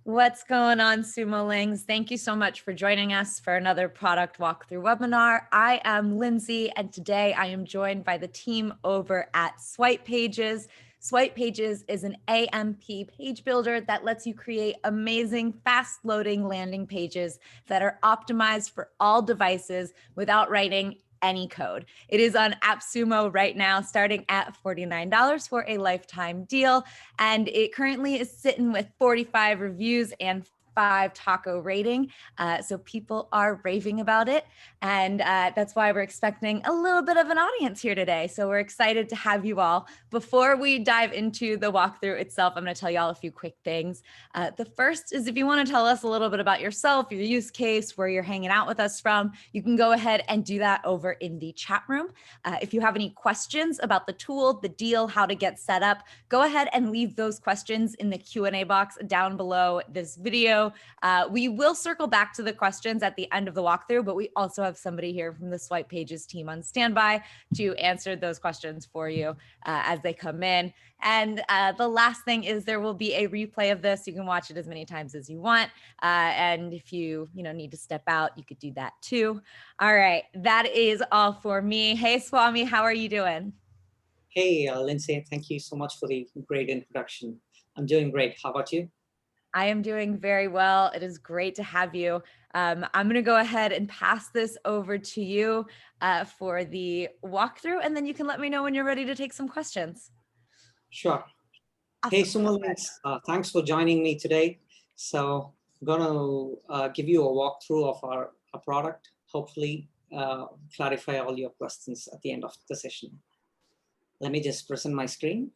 What's going on, Sumolings? Thank you so much for joining us for another product walkthrough webinar. I am Lindsay, and today I am joined by the team over at LeadPages. LeadPages is an AMP page builder that lets you create amazing, fast-loading landing pages that are optimized for all devices without writing any code. It is on AppSumo right now, starting at $49 for a lifetime deal. And it currently is sitting with 45 reviews and 5 taco rating. So people are raving about it. And that's why we're expecting a little bit of an audience here today. So we're excited to have you all. Before we dive into the walkthrough itself, I'm going to tell you all a few quick things. The first is if you want to tell us a little bit about yourself, your use case, where you're hanging out with us from, you can go ahead and do that over in the chat room. If you have any questions about the tool, the deal, how to get set up, go ahead and leave those questions in the Q&A box down below this video. We will circle back to the questions at the end of the walkthrough, but we also have somebody here from the LeadPages team on standby to answer those questions for you as they come in. And the last thing is there will be a replay of this. You can watch it as many times as you want. And if you need to step out, you could do that too. All right, that is all for me. Hey, Swami, how are you doing? Hey, Lindsay, thank you so much for the great introduction. I'm doing great. How about you? I am doing very well. It is great to have you. I'm going to go ahead and pass this over to you for the walkthrough, and then you can let me know when you're ready to take some questions. Sure. Awesome. Hey, Sumolings, thanks for joining me today. So I'm going to give you a walkthrough of our product, hopefully clarify all your questions at the end of the session. Let me just present my screen.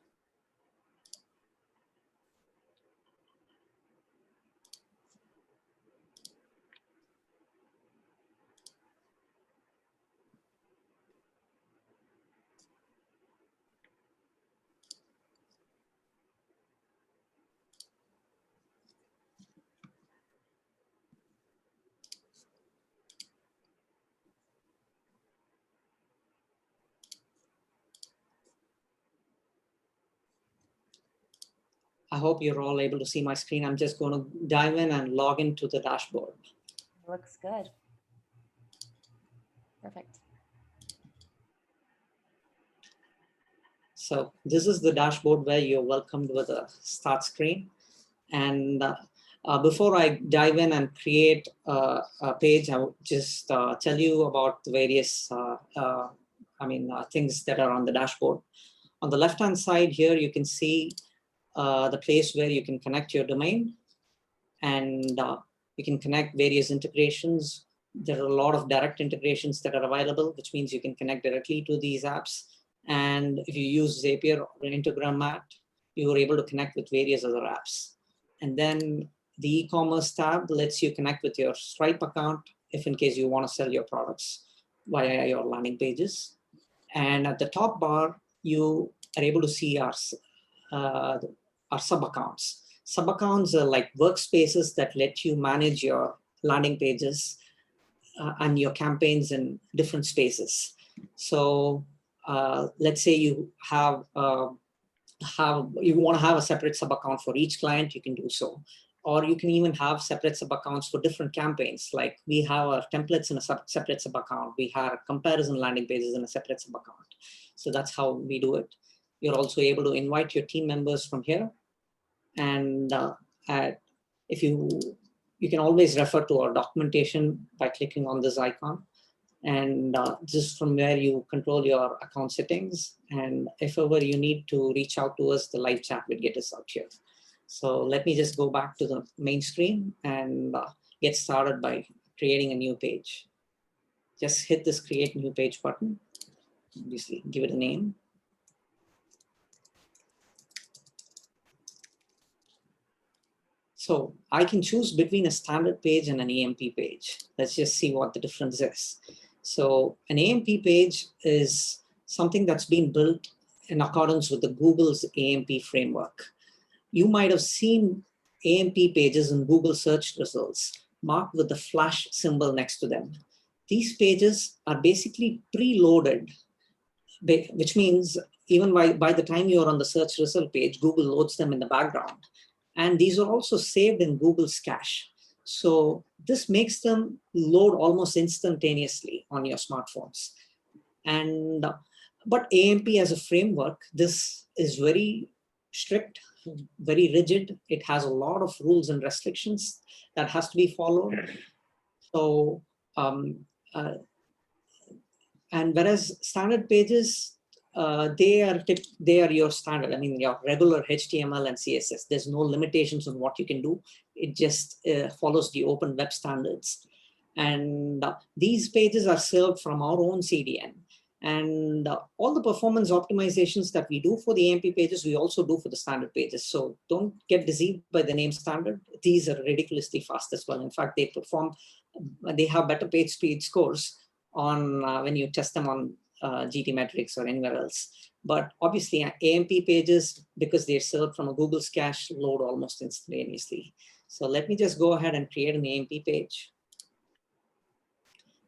I hope you're all able to see my screen. I'm just going to dive in and log into the dashboard. Looks good. Perfect. So this is the dashboard where you're welcomed with a start screen. And before I dive in and create a page, I will just tell you about the various things that are on the dashboard. On the left-hand side here, you can see the place where you can connect your domain, and you can connect various integrations. There are a lot of direct integrations that are available, which means you can connect directly to these apps. And if you use Zapier or an Integromat, you are able to connect with various other apps. And then the e-commerce tab lets you connect with your Stripe account if in case you want to sell your products via your landing pages. And at the top bar, you are able to see our sub-accounts. Sub-accounts are like workspaces that let you manage your landing pages and your campaigns in different spaces. So let's say you you want to have a separate sub-account for each client, you can do so. Or you can even have separate sub-accounts for different campaigns. Like we have our templates in a separate sub-account. We have comparison landing pages in a separate sub-account. So that's how we do it. You're also able to invite your team members from here. And if you can always refer to our documentation by clicking on this icon. And just from where you control your account settings. And if ever you need to reach out to us, the live chat will get us out here. So let me just go back to the main screen and get started by creating a new page. Just hit this create new page button. Obviously, give it a name. So I can choose between a standard page and an AMP page. Let's just see what the difference is. So an AMP page is something that's been built in accordance with the Google's AMP framework. You might have seen AMP pages in Google search results marked with the flash symbol next to them. These pages are basically preloaded, which means even by the time you're on the search result page, Google loads them in the background. And these are also saved in Google's cache. So this makes them load almost instantaneously on your smartphones. And but AMP as a framework, this is very strict, very rigid. It has a lot of rules and restrictions that has to be followed. So, and whereas standard pages, they are your standard. I mean, your regular HTML and CSS. There's no limitations on what you can do. It just follows the open web standards. And these pages are served from our own CDN. And all the performance optimizations that we do for the AMP pages, we also do for the standard pages. So don't get deceived by the name standard. These are ridiculously fast as well. In fact, they have better page speed scores on when you test them on GT metrics or anywhere else. But obviously AMP pages, because they're served from a Google's cache, load almost instantaneously. So let me just go ahead and create an AMP page.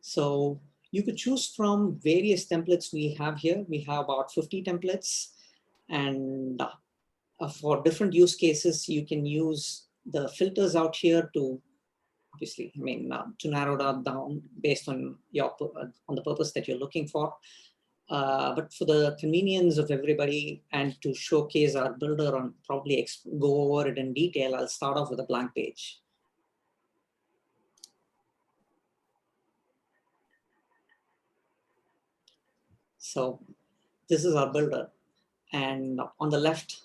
So you could choose from various templates we have here. We have about 50 templates. And for different use cases, you can use the filters out here to, obviously, I mean, to narrow that down based on on the purpose that you're looking for. But for the convenience of everybody and to showcase our builder and probably go over it in detail, I'll start off with a blank page. So this is our builder. And on the left,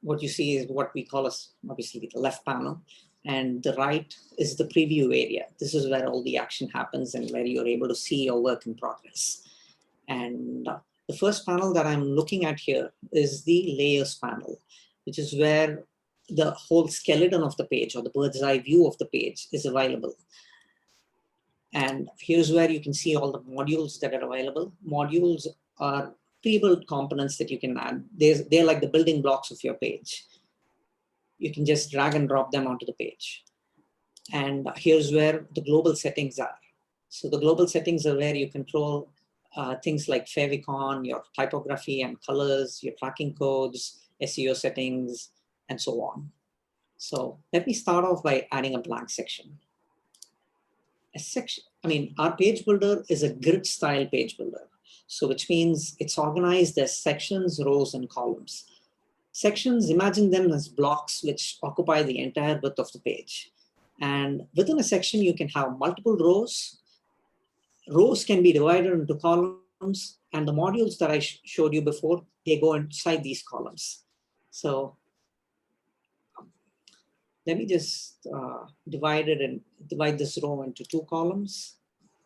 what you see is what we call as obviously the left panel. And the right is the preview area. This is where all the action happens and where you're able to see your work in progress. And the first panel that I'm looking at here is the layers panel, which is where the whole skeleton of the page or the bird's eye view of the page is available. And here's where you can see all the modules that are available. Modules are pre-built components that you can add. They're like the building blocks of your page. You can just drag and drop them onto the page. And here's where the global settings are. So the global settings are where you control things like favicon, your typography and colors, your tracking codes, SEO settings, and so on. So let me start off by adding a blank section. Our page builder is a grid style page builder. So which means it's organized as sections, rows, and columns. Sections, imagine them as blocks which occupy the entire width of the page. And within a section, you can have multiple rows. Rows can be divided into columns, and the modules that I showed you before, they go inside these columns. So let me just divide this row into 2 columns,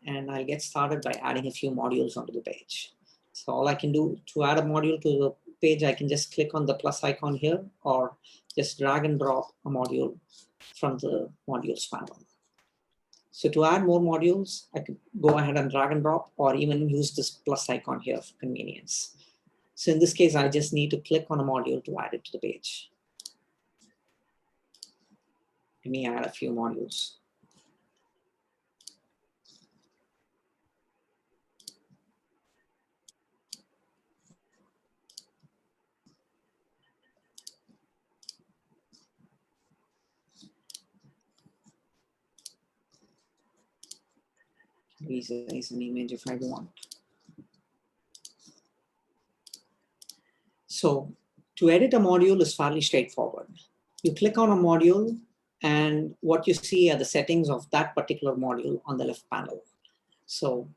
and I'll get started by adding a few modules onto the page. So all I can do to add a module to the page, I can just click on the plus icon here, or just drag and drop a module from the modules panel. So to add more modules, I could go ahead and drag and drop, or even use this plus icon here for convenience. So in this case, I just need to click on a module to add it to the page. Let me add a few modules. Resize an image if I want. So to edit a module is fairly straightforward. You click on a module, and what you see are the settings of that particular module on the left panel. So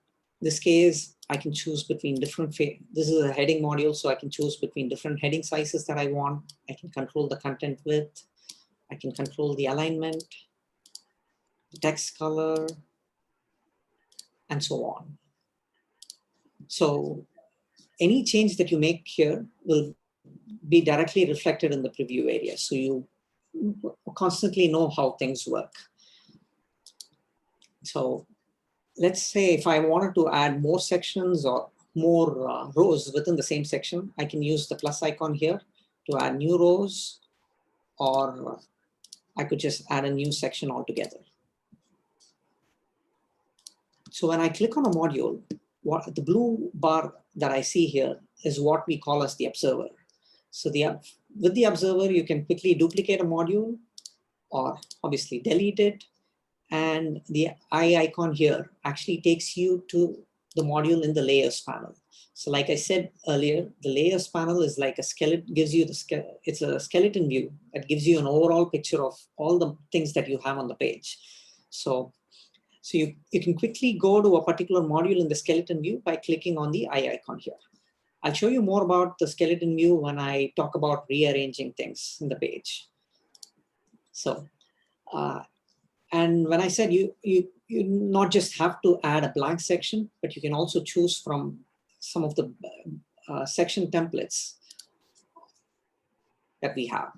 in this case, I can choose between different, this is a heading module, so I can choose between different heading sizes that I want. I can control the content width. I can control the alignment, the text color, and so on. So any change that you make here will be directly reflected in the preview area. So you constantly know how things work. So let's say if I wanted to add more sections or more rows within the same section, I can use the plus icon here to add new rows, or I could just add a new section altogether. So when I click on a module, the blue bar that I see here is what we call as the observer. So with the observer, you can quickly duplicate a module or obviously delete it. And the eye icon here actually takes you to the module in the layers panel. So like I said earlier, the layers panel is like a skeleton, gives you it's a skeleton view that gives you an overall picture of all the things that you have on the page. So you can quickly go to a particular module in the skeleton view by clicking on the eye icon here. I'll show you more about the skeleton view when I talk about rearranging things in the page. So, and when I said you not just have to add a blank section, but you can also choose from some of the section templates that we have.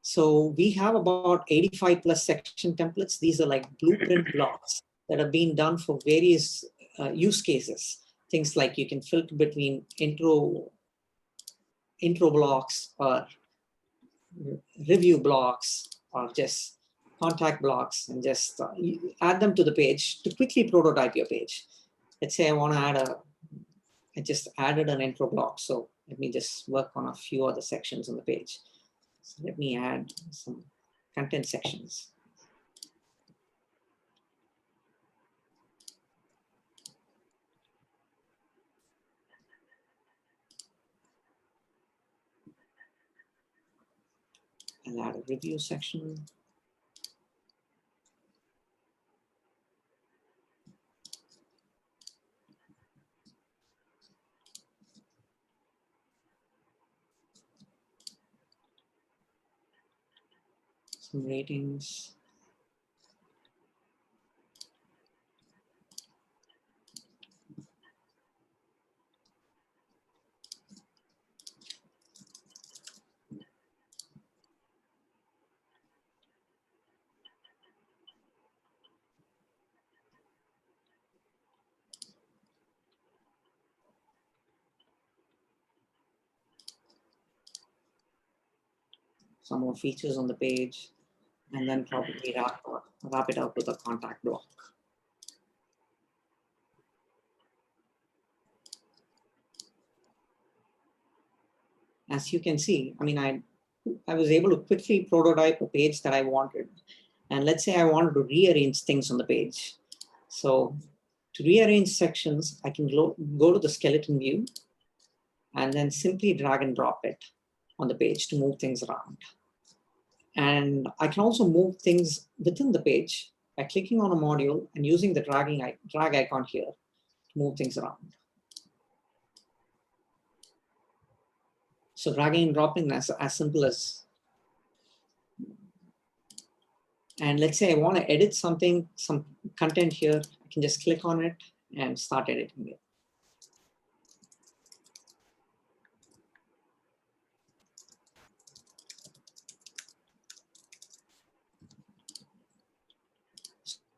So we have about 85 plus section templates. These are like blueprint blocks that have been done for various use cases. Things like you can filter between intro blocks or review blocks or just contact blocks, and just add them to the page to quickly prototype your page. Let's say I want to add I just added an intro block. So let me just work on a few other sections on the page. So let me add some content sections. I'll add a review section. Some ratings. Some more features on the page, and then probably wrap it out to the contact block. As you can see, I mean, I was able to quickly prototype a page that I wanted. And let's say I wanted to rearrange things on the page. So to rearrange sections, I can go to the skeleton view and then simply drag and drop it on the page to move things around. And I can also move things within the page by clicking on a module and using the drag icon here to move things around. So dragging and dropping as simple as, and let's say I want to edit some content here, I can just click on it and start editing it.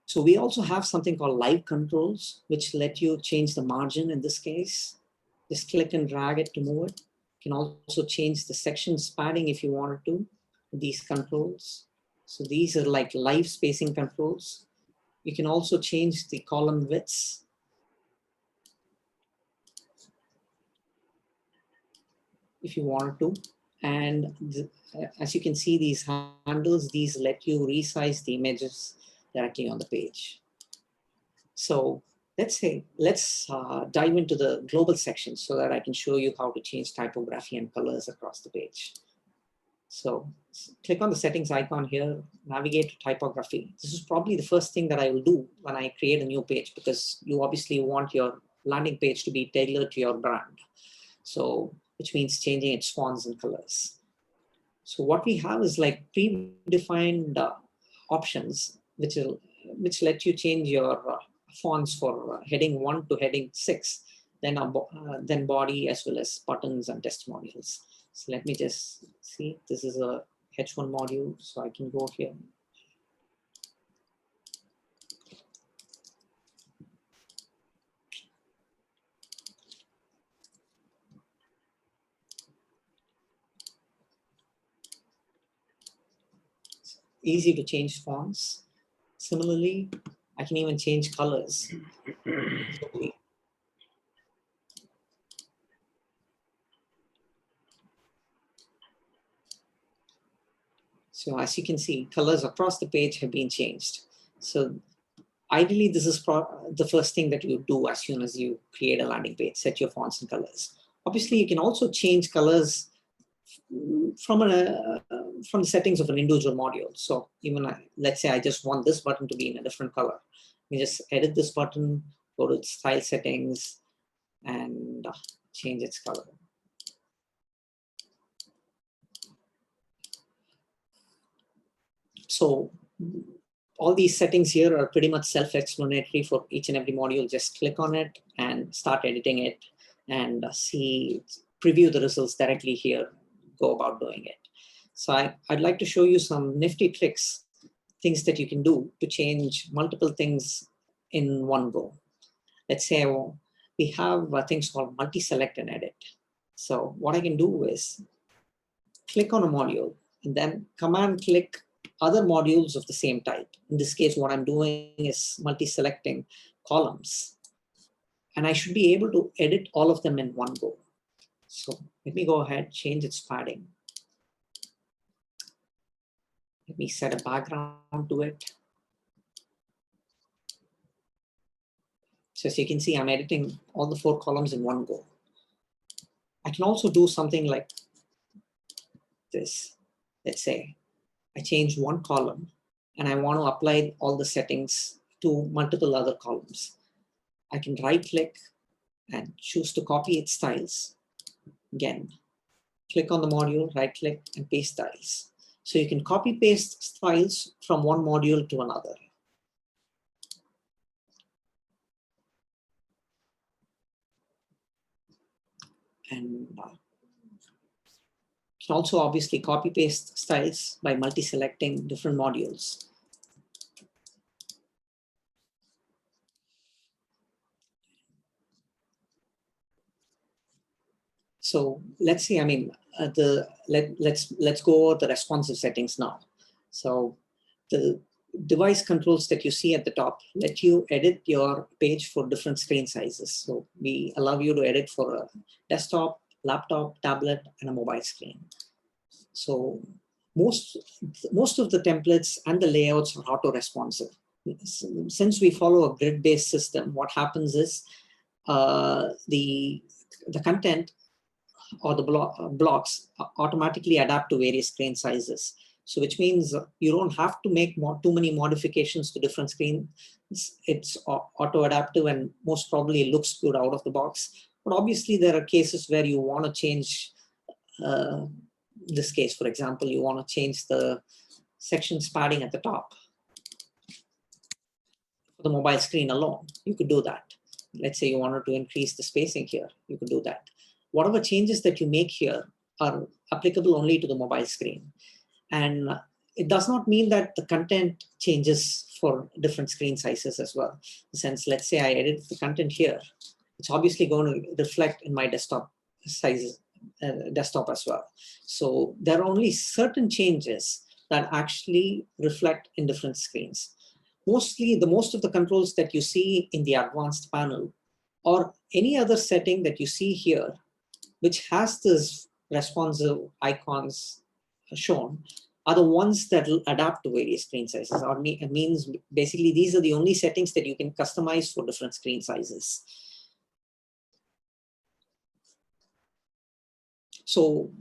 So we also have something called live controls, which let you change the margin in this case. Just click and drag it to move it. You can also change the section padding if you wanted to, these controls. So these are like live spacing controls. You can also change the column widths. If you wanted to. And as you can see, these handles, these let you resize the images directly on the page. So let's dive into the global section so that I can show you how to change typography and colors across the page. So click on the settings icon here, navigate to typography. This is probably the first thing that I will do when I create a new page, because you obviously want your landing page to be tailored to your brand. So which means changing its fonts and colors. So what we have is like predefined options, which let you change your fonts for heading 1 to heading 6, then body as well as buttons and testimonials. So let me just see, this is a H1 module, so I can go here. Easy to change fonts. Similarly, I can even change colors. So as you can see, colors across the page have been changed. So ideally, this is the first thing that you do as soon as you create a landing page, set your fonts and colors. Obviously, you can also change colors from the settings of an individual module. So even let's say I just want this button to be in a different color. You just edit this button, go to style settings, and change its color. So all these settings here are pretty much self-explanatory for each and every module. Just click on it and start editing it and preview the results directly here, go about doing it. So I'd like to show you some nifty tricks, things that you can do to change multiple things in one go. Let's say we have things called multi-select and edit. So what I can do is click on a module and then command click other modules of the same type. In this case, what I'm doing is multi-selecting columns. And I should be able to edit all of them in one go. So let me go ahead, change its padding. Let me set a background to it. So as you can see, I'm editing all the 4 columns in one go. I can also do something like this. Let's say I change one column and I want to apply all the settings to multiple other columns. I can right click and choose to copy its styles. Again, click on the module, right click and paste styles. So you can copy paste styles from one module to another. And you can also obviously copy paste styles by multi-selecting different modules. So let's see, let's go over the responsive settings now. So the device controls that you see at the top let you edit your page for different screen sizes. So we allow you to edit for a desktop, laptop, tablet, and a mobile screen. So most of the templates and the layouts are auto-responsive. Since we follow a grid-based system, what happens is the content or the blocks automatically adapt to various screen sizes. So which means you don't have to make too many modifications to different screens. It's auto-adaptive and most probably looks good out of the box. But obviously there are cases where you want to change this case. For example, you want to change the sections padding at the top. For the mobile screen alone, you could do that. Let's say you wanted to increase the spacing here, you could do that. Whatever changes that you make here are applicable only to the mobile screen. And it does not mean that the content changes for different screen sizes as well. Since let's say I edit the content here, it's obviously going to reflect in my desktop sizes, desktop as well. So there are only certain changes that actually reflect in different screens. Most of the controls that you see in the advanced panel or any other setting that you see here, which has this responsive icons shown, are the ones that will adapt to various screen sizes. Or it means basically these are the only settings that you can customize for different screen sizes. So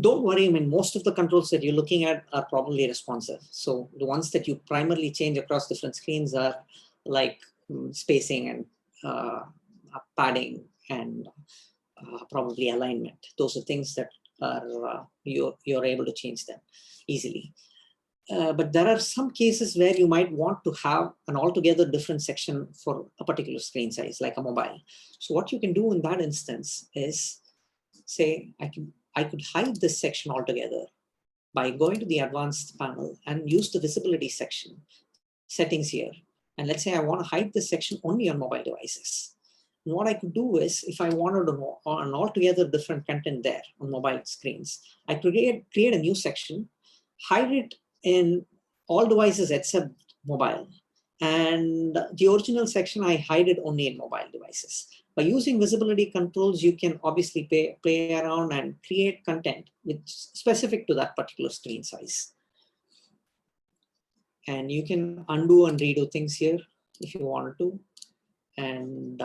don't worry, I mean, most of the controls that you're looking at are probably responsive. So the ones that you primarily change across different screens are like spacing and padding and probably alignment. Those are things that are you're able to change them easily. But there are some cases where you might want to have an altogether different section for a particular screen size, like a mobile. So what you can do in that instance is say, I could hide this section altogether by going to the advanced panel and use the visibility settings here. And let's say I want to hide this section only on mobile devices. And what I could do is, if I wanted an altogether different content there on mobile screens, I could create a new section, hide it in all devices except mobile. And the original section, I hide it only in mobile devices. By using visibility controls, you can obviously play around and create content which is specific to that particular screen size. And you can undo and redo things here if you wanted to. And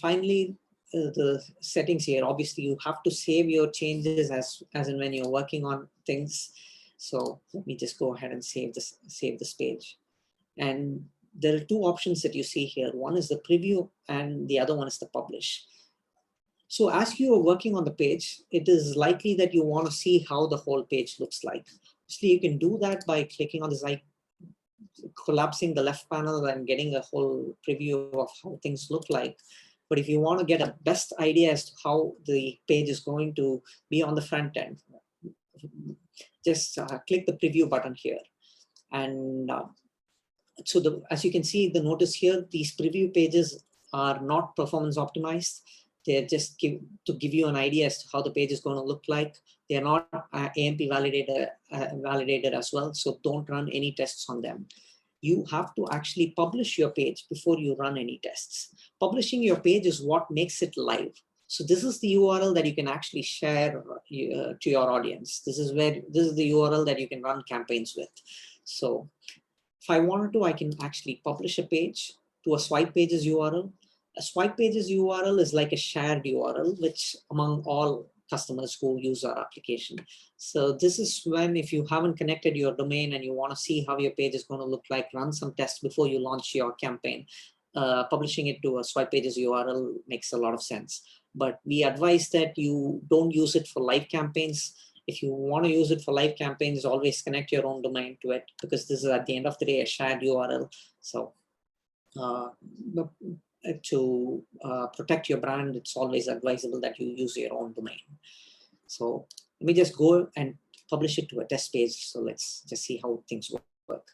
finally, the settings here, obviously you have to save your changes as and when you're working on things. So let me just go ahead and save this page. And there are two options that you see here. One is the preview and the other one is the publish. So as you are working on the page, it is likely that you want to see how the whole page looks like. So you can do that by clicking on this, like collapsing the left panel and getting a whole preview of how things look like. But if you want to get a best idea as to how the page is going to be on the front end, just click the preview button here. And so as you can see, the notice here, these preview pages are not performance optimized. They're just to give you an idea as to how the page is going to look like. They're not AMP validated as well, so don't run any tests on them. You have to actually publish your page before you run any tests. Publishing your page is what makes it live. So this is the URL that you can actually share to your audience. This is the URL that you can run campaigns with. So if I wanted to, I can actually publish a page to a Swipe Pages URL. A Swipe Pages URL is like a shared URL, which among all customers who use our application. So this is when, if you haven't connected your domain and you want to see how your page is going to look like, run some tests before you launch your campaign. Publishing it to a Swipe Pages URL makes a lot of sense. But we advise that you don't use it for live campaigns. If you want to use it for live campaigns, always connect your own domain to it, because this is at the end of the day a shared URL. So to protect your brand, it's always advisable that you use your own domain. So let me just go and publish it to a test page. So let's just see how things work.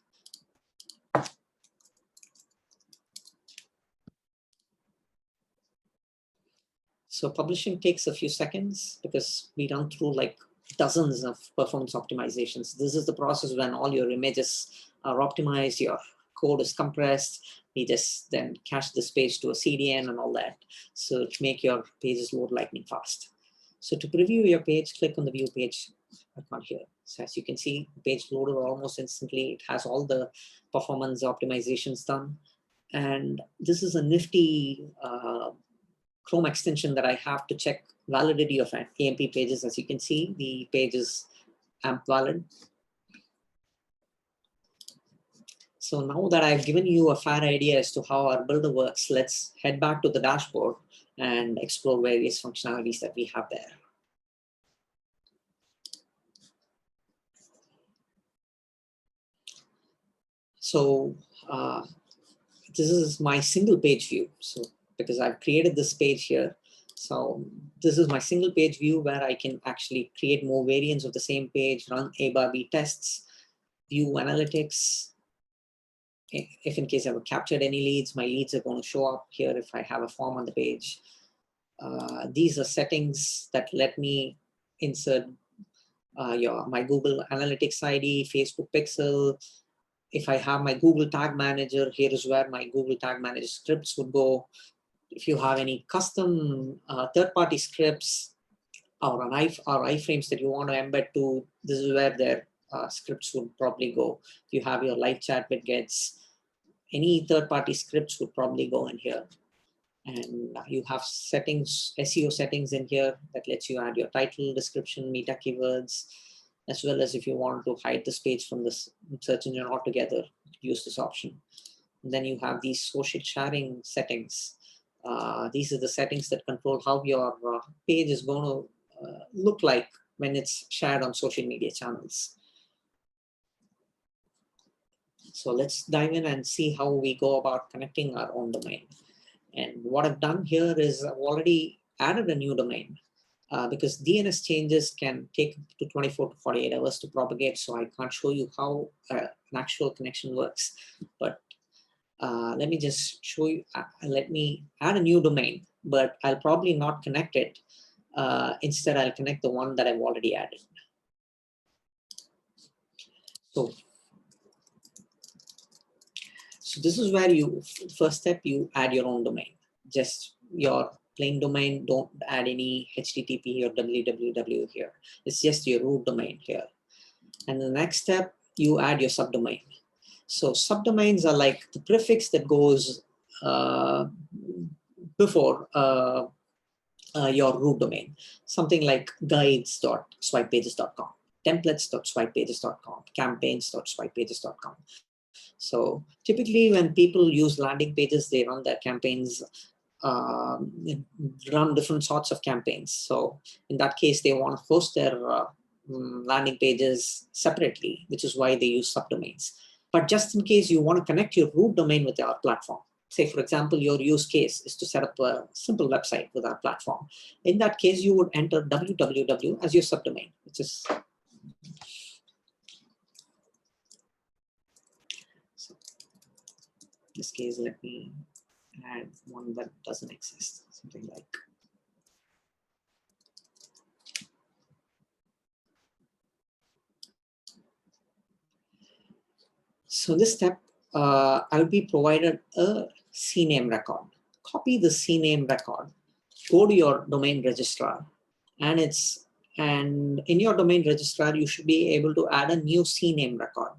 So publishing takes a few seconds because we run through like dozens of performance optimizations. This is the process when all your images are optimized, your code is compressed. We just then cache this page to a CDN and all that. So to make your pages load lightning fast. So to preview your page, click on the view page icon here. So as you can see, the page loaded almost instantly. It has all the performance optimizations done. And this is a nifty Chrome extension that I have to check validity of AMP pages. As you can see, the page is AMP valid. So now that I've given you a fair idea as to how our builder works, let's head back to the dashboard and explore various functionalities that we have there. So this is my single page view. So because I've created this page here. So this is my single page view where I can actually create more variants of the same page, run A/B tests, view analytics. If in case I've captured any leads, my leads are going to show up here if I have a form on the page. These are settings that let me insert my Google Analytics ID, Facebook Pixel. If I have my Google Tag Manager, here is where my Google Tag Manager scripts would go. If you have any custom third-party scripts or iframes that you want to embed to, this is where their scripts would probably go. If you have your live chat widgets, any third-party scripts would probably go in here. And you have settings, SEO settings in here that lets you add your title, description, meta keywords, as well as if you want to hide this page from this search engine altogether, use this option. And then you have these social sharing settings. These are the settings that control how your page is going to look like when it's shared on social media channels. So let's dive in and see how we go about connecting our own domain. And what I've done here is I've already added a new domain because DNS changes can take to 24 to 48 hours to propagate. So I can't show you how an actual connection works. But let me just show you, let me add a new domain, but I'll probably not connect it. Instead, I'll connect the one that I've already added. So this is where you, first step, you add your own domain, just your plain domain. Don't add any HTTP or www here. It's just your root domain here. And the next step, you add your subdomain. So subdomains are like the prefix that goes before your root domain, something like guides.swipepages.com, templates.swipepages.com, campaigns.swipepages.com. So typically when people use landing pages, they run their campaigns, run different sorts of campaigns. So in that case, they want to host their landing pages separately, which is why they use subdomains. But just in case you want to connect your root domain with our platform, say, for example, your use case is to set up a simple website with our platform. In that case, you would enter www as your subdomain, which is so in this case, let me add one that doesn't exist, something like so this step, I'll be provided a CNAME record. Copy the CNAME record, go to your domain registrar, and in your domain registrar, you should be able to add a new CNAME record.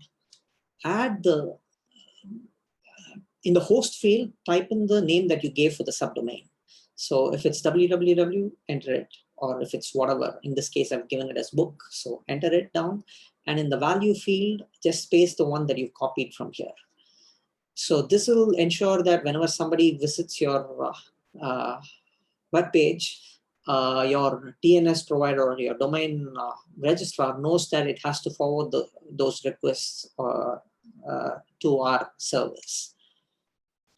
Add the, in the host field, type in the name that you gave for the subdomain. So if it's www, enter it, or if it's whatever, in this case, I've given it as book, so enter it down. And in the value field, just paste the one that you've copied from here. So this will ensure that whenever somebody visits your web page, your DNS provider or your domain registrar knows that it has to forward those requests to our service.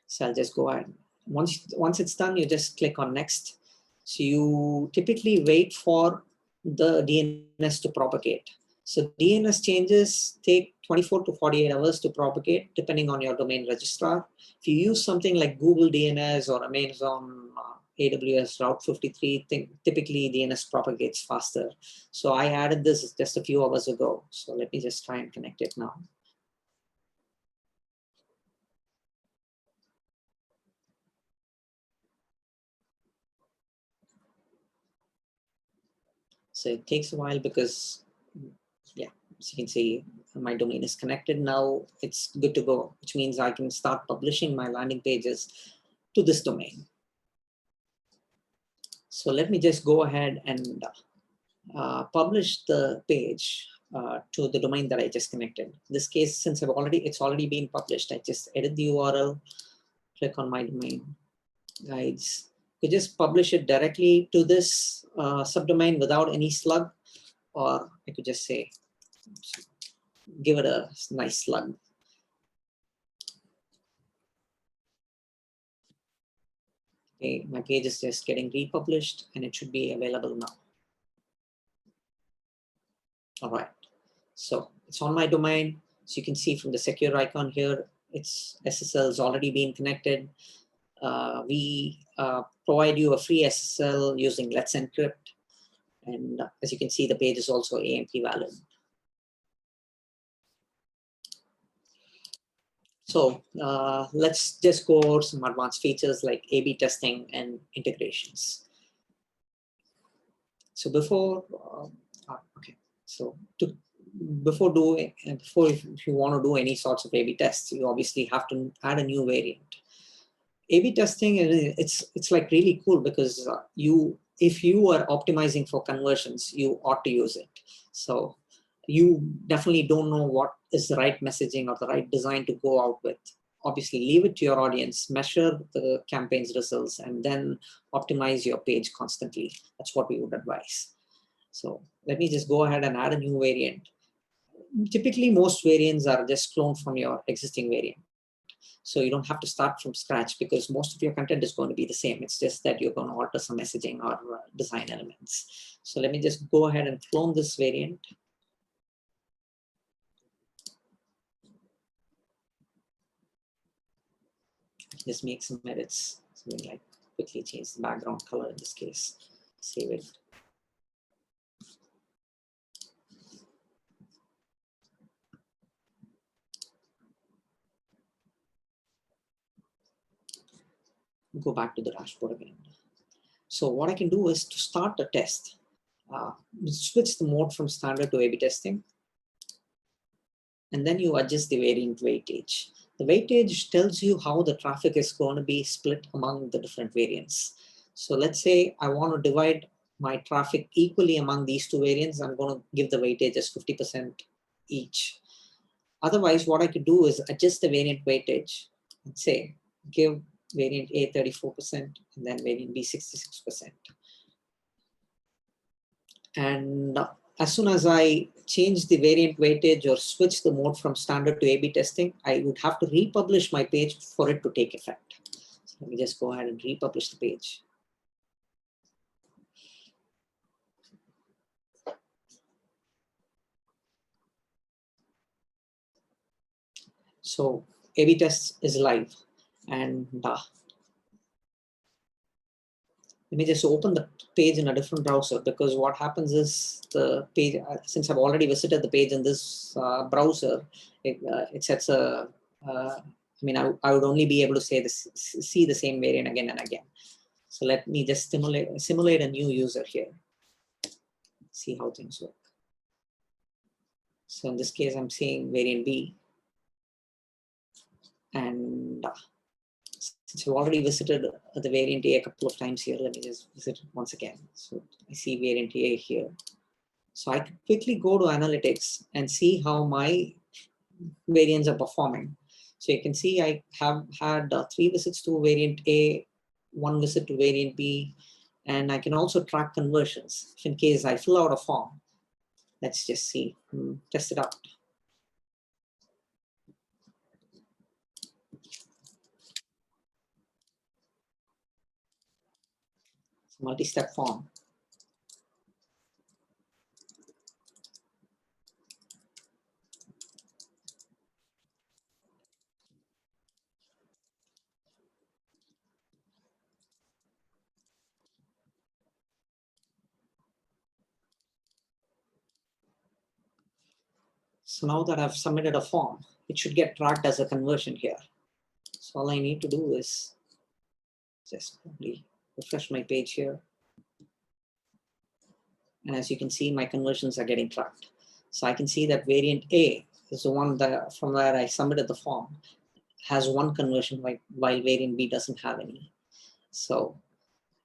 So I'll just go ahead. Once it's done, you just click on next. So you typically wait for the DNS to propagate. So DNS changes take 24 to 48 hours to propagate, depending on your domain registrar. If you use something like Google DNS or Amazon AWS Route 53, typically DNS propagates faster. So I added this just a few hours ago. So let me just try and connect it now. So it takes a while because, yeah, as you can see, my domain is connected now. It's good to go, which means I can start publishing my landing pages to this domain. So let me just go ahead and publish the page to the domain that I just connected. In this case, since it's already been published, I just edit the URL, click on my domain, guides. You just publish it directly to this subdomain without any slug, or I could just say, give it a nice slug. Okay, my page is just getting republished and it should be available now. All right, so it's on my domain. So you can see from the secure icon here, its SSL has already been connected. We provide you a free SSL using Let's Encrypt. And as you can see, the page is also AMP valid. So let's just go over some advanced features like A/B testing and integrations. So before, if you want to do any sorts of A/B tests, you obviously have to add a new variant. A/B testing, it's like really cool because if you are optimizing for conversions, you ought to use it. So you definitely don't know what is the right messaging or the right design to go out with. Obviously, leave it to your audience, measure the campaign's results, and then optimize your page constantly. That's what we would advise. So let me just go ahead and add a new variant. Typically, most variants are just cloned from your existing variant. So you don't have to start from scratch because most of your content is going to be the same. It's just that you're going to alter some messaging or design elements. So let me just go ahead and clone this variant. Just make some edits. So we like quickly change the background color in this case. Save it. go back to the dashboard again. So what I can do is to start a test, switch the mode from standard to A/B testing, and then you adjust the variant weightage. The weightage tells you how the traffic is going to be split among the different variants. So let's say I want to divide my traffic equally among these two variants. I'm going to give the weightage as 50% each. Otherwise, what I could do is adjust the variant weightage and say, give variant A 34% and then variant B 66%. And as soon as I change the variant weightage or switch the mode from standard to A/B testing, I would have to republish my page for it to take effect. So let me just go ahead and republish the page. So A/B test is live, and let me just open the page in a different browser, because what happens is the page, since I've already visited the page in this browser, it sets a, I mean, I would only be able to see the same variant again and again. So let me just simulate a new user here, see how things work. So in this case, I'm seeing variant B, and since I've already visited the variant A a couple of times here, let me just visit it once again. So I see variant A here. So I can quickly go to analytics and see how my variants are performing. So you can see I have had 3 visits to variant A, 1 visit to variant B, and I can also track conversions. If in case I fill out a form, let's just see, test it out. Multi-step form. So now that I've submitted a form, it should get tracked as a conversion here. So all I need to do is just probably refresh my page here. And as you can see, my conversions are getting tracked. So I can see that variant A is the one that from where I submitted the form has 1 conversion, while variant B doesn't have any. So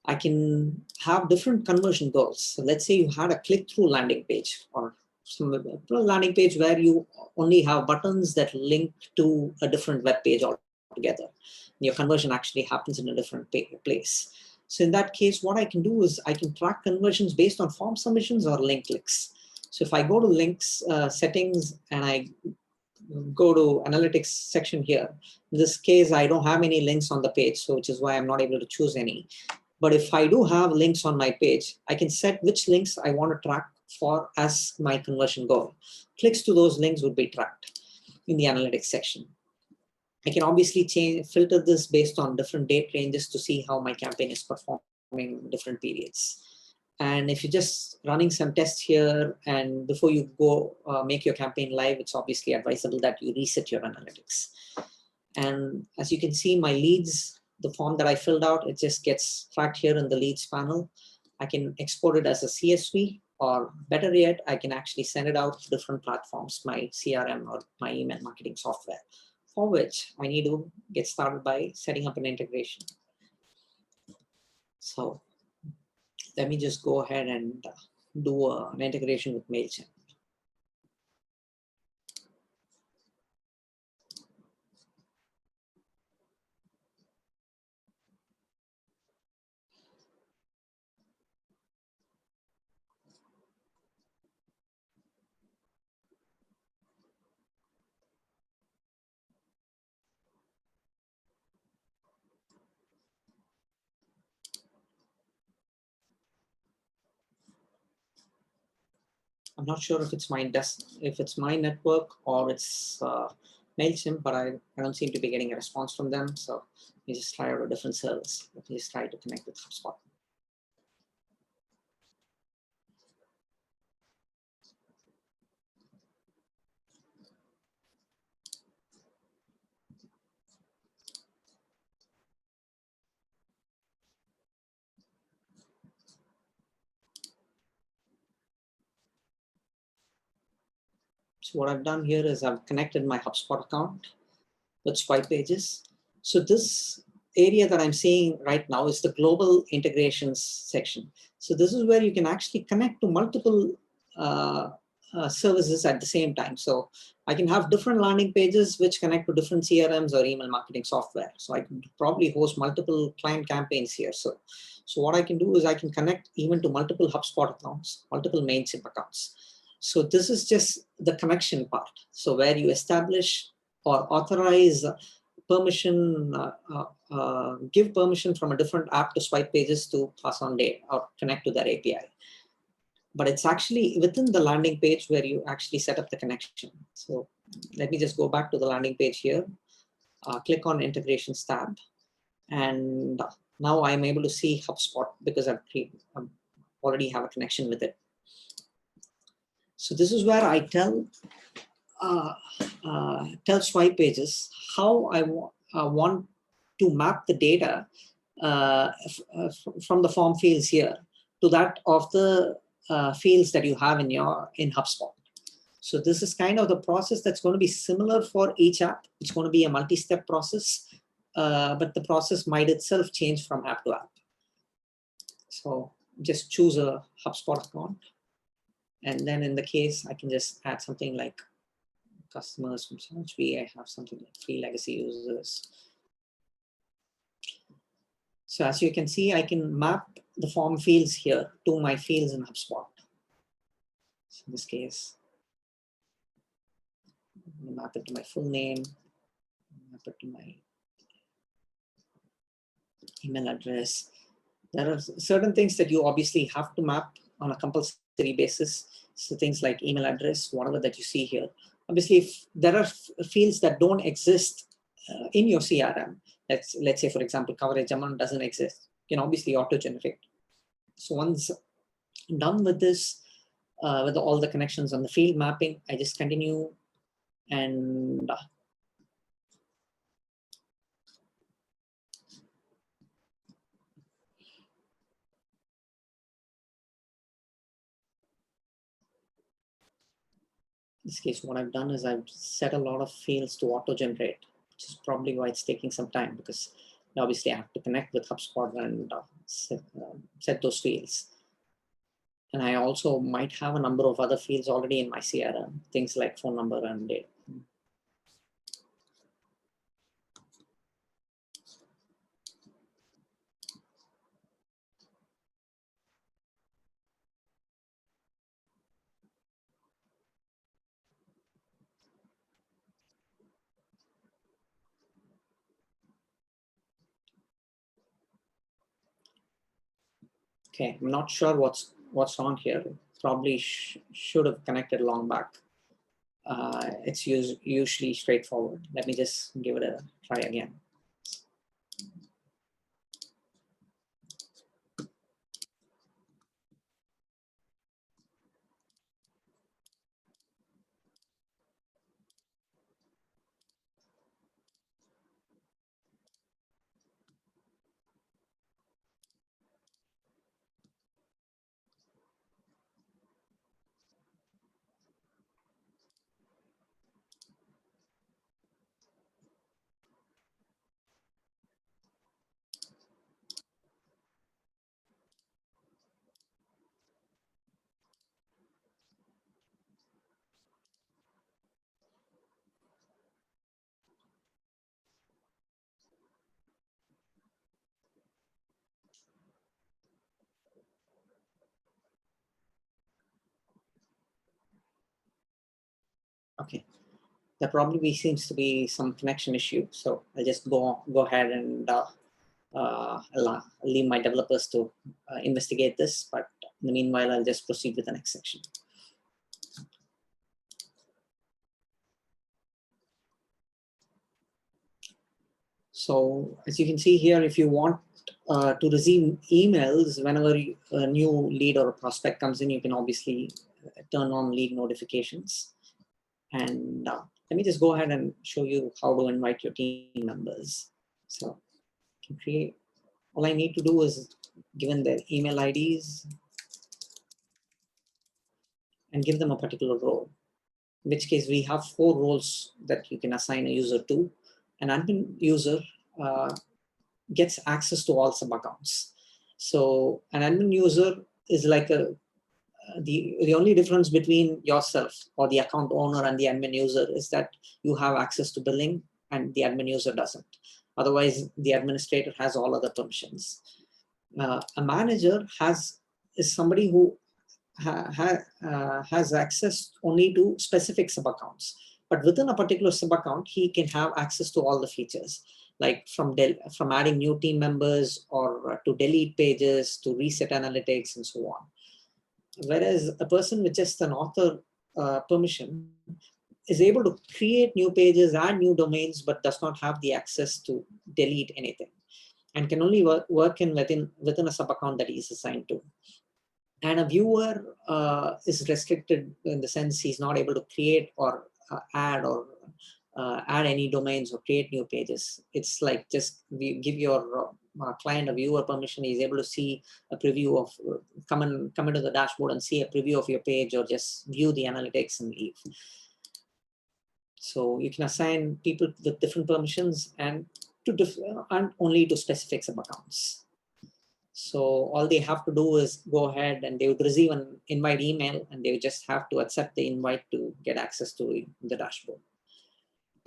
I can have different conversion goals. So let's say you had a click-through landing page, or some landing page where you only have buttons that link to a different web page altogether. Your conversion actually happens in a different place. So in that case, what I can do is I can track conversions based on form submissions or link clicks. So if I go to links settings and I go to analytics section here, in this case, I don't have any links on the page, so which is why I'm not able to choose any. But if I do have links on my page, I can set which links I want to track for as my conversion goal. Clicks to those links would be tracked in the analytics section. I can obviously filter this based on different date ranges to see how my campaign is performing in different periods. And if you're just running some tests here, and before you go make your campaign live, it's obviously advisable that you reset your analytics. And as you can see, my leads, the form that I filled out, it just gets tracked here in the leads panel. I can export it as a CSV, or better yet, I can actually send it out to different platforms, my CRM or my email marketing software, for which I need to get started by setting up an integration. So let me just go ahead and do an integration with MailChimp. I'm not sure if it's my network or it's MailChimp, but I don't seem to be getting a response from them. So let me just try out a different service. Let me just try to connect with HubSpot. So what I've done here is I've connected my HubSpot account with Swipe Pages. So this area that I'm seeing right now is the global integrations section. So this is where you can actually connect to multiple services at the same time. So I can have different landing pages which connect to different CRMs or email marketing software. So I can probably host multiple client campaigns here. So what I can do is I can connect even to multiple HubSpot accounts, multiple MailChimp accounts. So this is just the connection part. So where you establish or authorize permission, give permission from a different app to Swipe Pages to pass on data or connect to their API. But it's actually within the landing page where you actually set up the connection. So let me just go back to the landing page here, click on Integrations tab, and now I'm able to see HubSpot because I already have a connection with it. So this is where I tell Swipe Pages how I want to map the data from the form fields here to that of the fields that you have in HubSpot. So this is kind of the process that's going to be similar for each app. It's going to be a multi-step process, but the process might itself change from app to app. So just choose a HubSpot account. And then in the case, I can just add something like customers from search. I have something like free legacy users. So as you can see, I can map the form fields here to my fields in HubSpot. So in this case, I'm map it to my full name, map it to my email address. There are certain things that you obviously have to map on a compulsory basis. So things like email address, whatever that you see here. Obviously, if there are fields that don't exist in your CRM, let's say, for example, coverage amount doesn't exist, you can obviously auto-generate. So once I'm done with this, with all the connections on the field mapping, I just continue and in this case, what I've done is I've set a lot of fields to auto-generate, which is probably why it's taking some time, because obviously I have to connect with HubSpot and set those fields. And I also might have a number of other fields already in my CRM, things like phone number and date. Okay, I'm not sure what's on here. Probably should have connected long back. It's usually straightforward. Let me just give it a try again. Okay, there probably seems to be some connection issue. So I'll just go ahead and I'll leave my developers to investigate this. But in the meanwhile, I'll just proceed with the next section. So as you can see here, if you want to receive emails whenever a new lead or a prospect comes in, you can obviously turn on lead notifications. And let me just go ahead and show you how to invite your team members. So you can create, all I need to do is given their email IDs and give them a particular role. in which case we have 4 roles that you can assign a user to. An admin user gets access to all sub-accounts. So an admin user is like the only difference between yourself or the account owner and the admin user is that you have access to billing and the admin user doesn't. Otherwise, the administrator has all other permissions. A manager is somebody who has access only to specific sub-accounts. But within a particular sub-account, he can have access to all the features, like from adding new team members or to delete pages, to reset analytics, and so on. Whereas a person with just an author permission is able to create new pages, add new domains, but does not have the access to delete anything, and can only work within a sub-account that he is assigned to. And a viewer is restricted in the sense he's not able to create or add any domains or create new pages. It's like just give your client a viewer permission, he's able to see a preview of, come into the dashboard and see a preview of your page, or just view the analytics and leave. So you can assign people with different permissions and only to specific sub-accounts. So all they have to do is go ahead and they would receive an invite email, and they would just have to accept the invite to get access to the dashboard.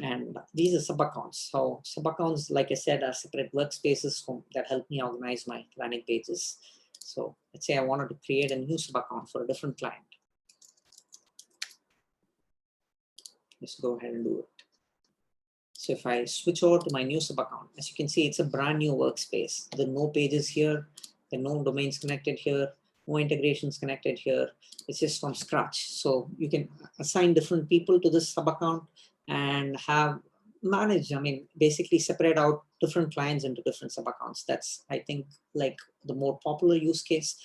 And these are sub-accounts. So sub-accounts, like I said, are separate workspaces that help me organize my landing pages. So let's say I wanted to create a new sub-account for a different client. Just go ahead and do it. So if I switch over to my new sub-account, as you can see, it's a brand new workspace. There are no pages here. There are no domains connected here. No integrations connected here. It's just from scratch. So you can assign different people to this sub-account and basically separate out different clients into different sub-accounts. That's, I think, like the more popular use case.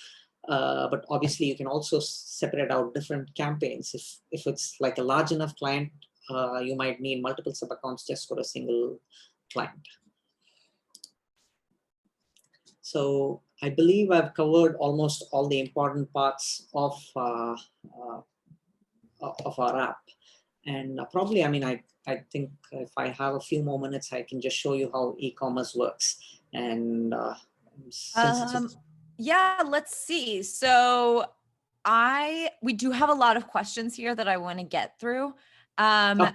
But obviously you can also separate out different campaigns. If it's like a large enough client, you might need multiple sub-accounts just for a single client. So I believe I've covered almost all the important parts of our app. And probably, I think if I have a few more minutes, I can just show you how e-commerce works. And yeah, let's see. So we do have a lot of questions here that I want to get through. But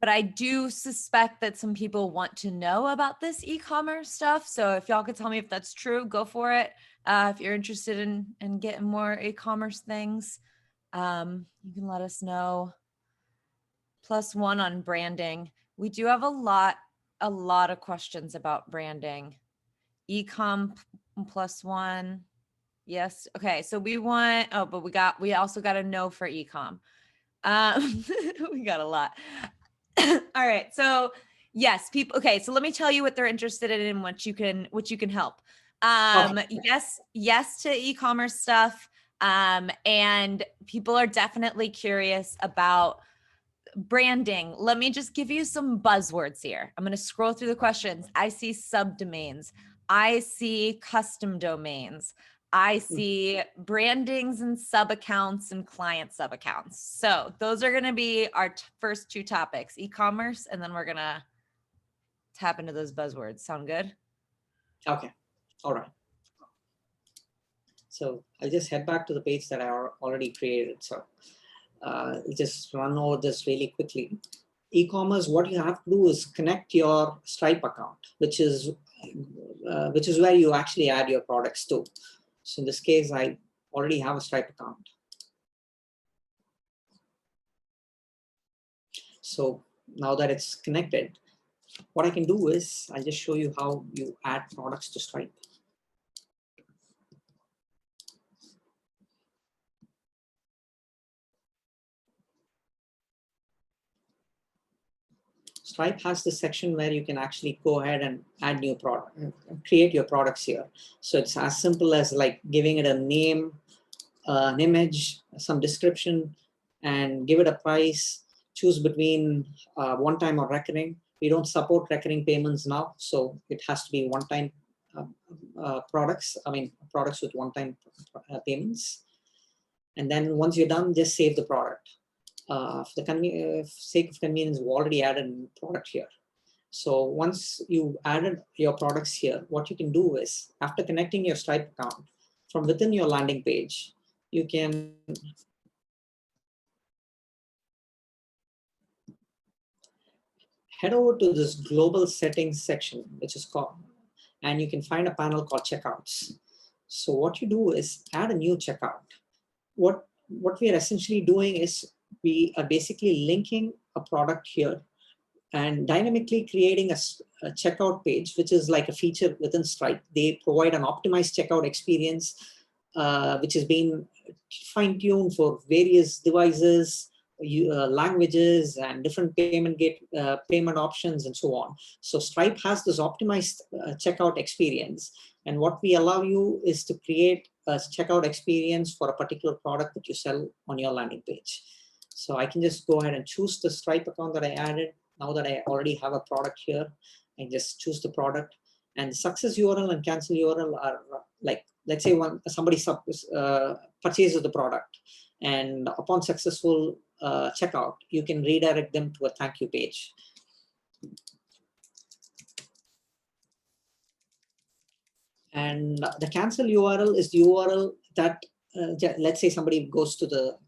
I do suspect that some people want to know about this e-commerce stuff. So if y'all could tell me if that's true, go for it. If you're interested in getting more e-commerce things, you can let us know. +1 on branding. We do have a lot of questions about branding. E-com +1. Yes. Okay. So we want, but we also got a no for e-com. We got a lot. All right. So yes, people. Okay. So let me tell you what they're interested in and what you can help. Yes to e-commerce stuff. And people are definitely curious about branding. Let me just give you some buzzwords here. I'm going to scroll through the questions. I see subdomains. I see custom domains. I see brandings and sub-accounts and client sub-accounts. So those are going to be our first 2 topics, e-commerce, and then we're going to tap into those buzzwords. Sound good? Okay. All right. So I'll just head back to the page that I already created. So just run over this really quickly. E-commerce, what you have to do is connect your Stripe account, which is where you actually add your products to. So in this case, I already have a Stripe account. So now that it's connected, what I can do is I'll just show you how you add products to Stripe. Stripe has this section where you can actually go ahead and add new product, create your products here. So it's as simple as like giving it a name, an image, some description, and give it a price. Choose between one-time or recurring. We don't support recurring payments now, so it has to be one-time products. Products with one-time payments. And then once you're done, just save the product. for the sake of convenience, we've already added a product here. So once you added your products here, what you can do is, after connecting your Stripe account, from within your landing page, you can head over to this global settings section, which is called, and you can find a panel called checkouts. So what you do is add a new checkout. What we are essentially doing is we are basically linking a product here and dynamically creating a checkout page, which is like a feature within Stripe. They provide an optimized checkout experience, which is being fine-tuned for various devices, languages, and different payment options, and so on. So Stripe has this optimized checkout experience. And what we allow you is to create a checkout experience for a particular product that you sell on your landing page. So I can just go ahead and choose the Stripe account that I added. Now that I already have a product here, I just choose the product, and success URL and cancel URL are like, let's say somebody purchases the product, and upon successful checkout, you can redirect them to a thank you page. And the cancel URL is the URL that, let's say somebody goes to the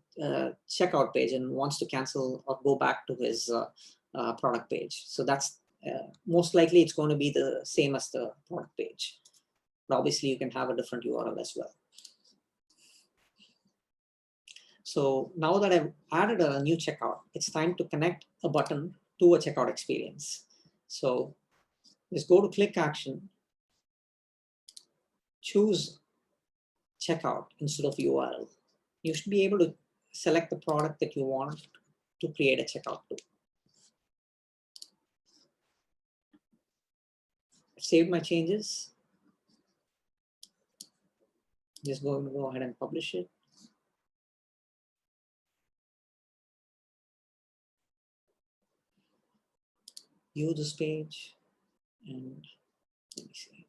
checkout page and wants to cancel or go back to his product page. So that's most likely it's going to be the same as the product page. But obviously you can have a different URL as well. So now that I've added a new checkout, it's time to connect a button to a checkout experience. So just go to click action, choose checkout instead of URL. You should be able to select the product that you want to create a checkout to. I've saved my changes. Just go ahead and publish it. View this page, and let me see.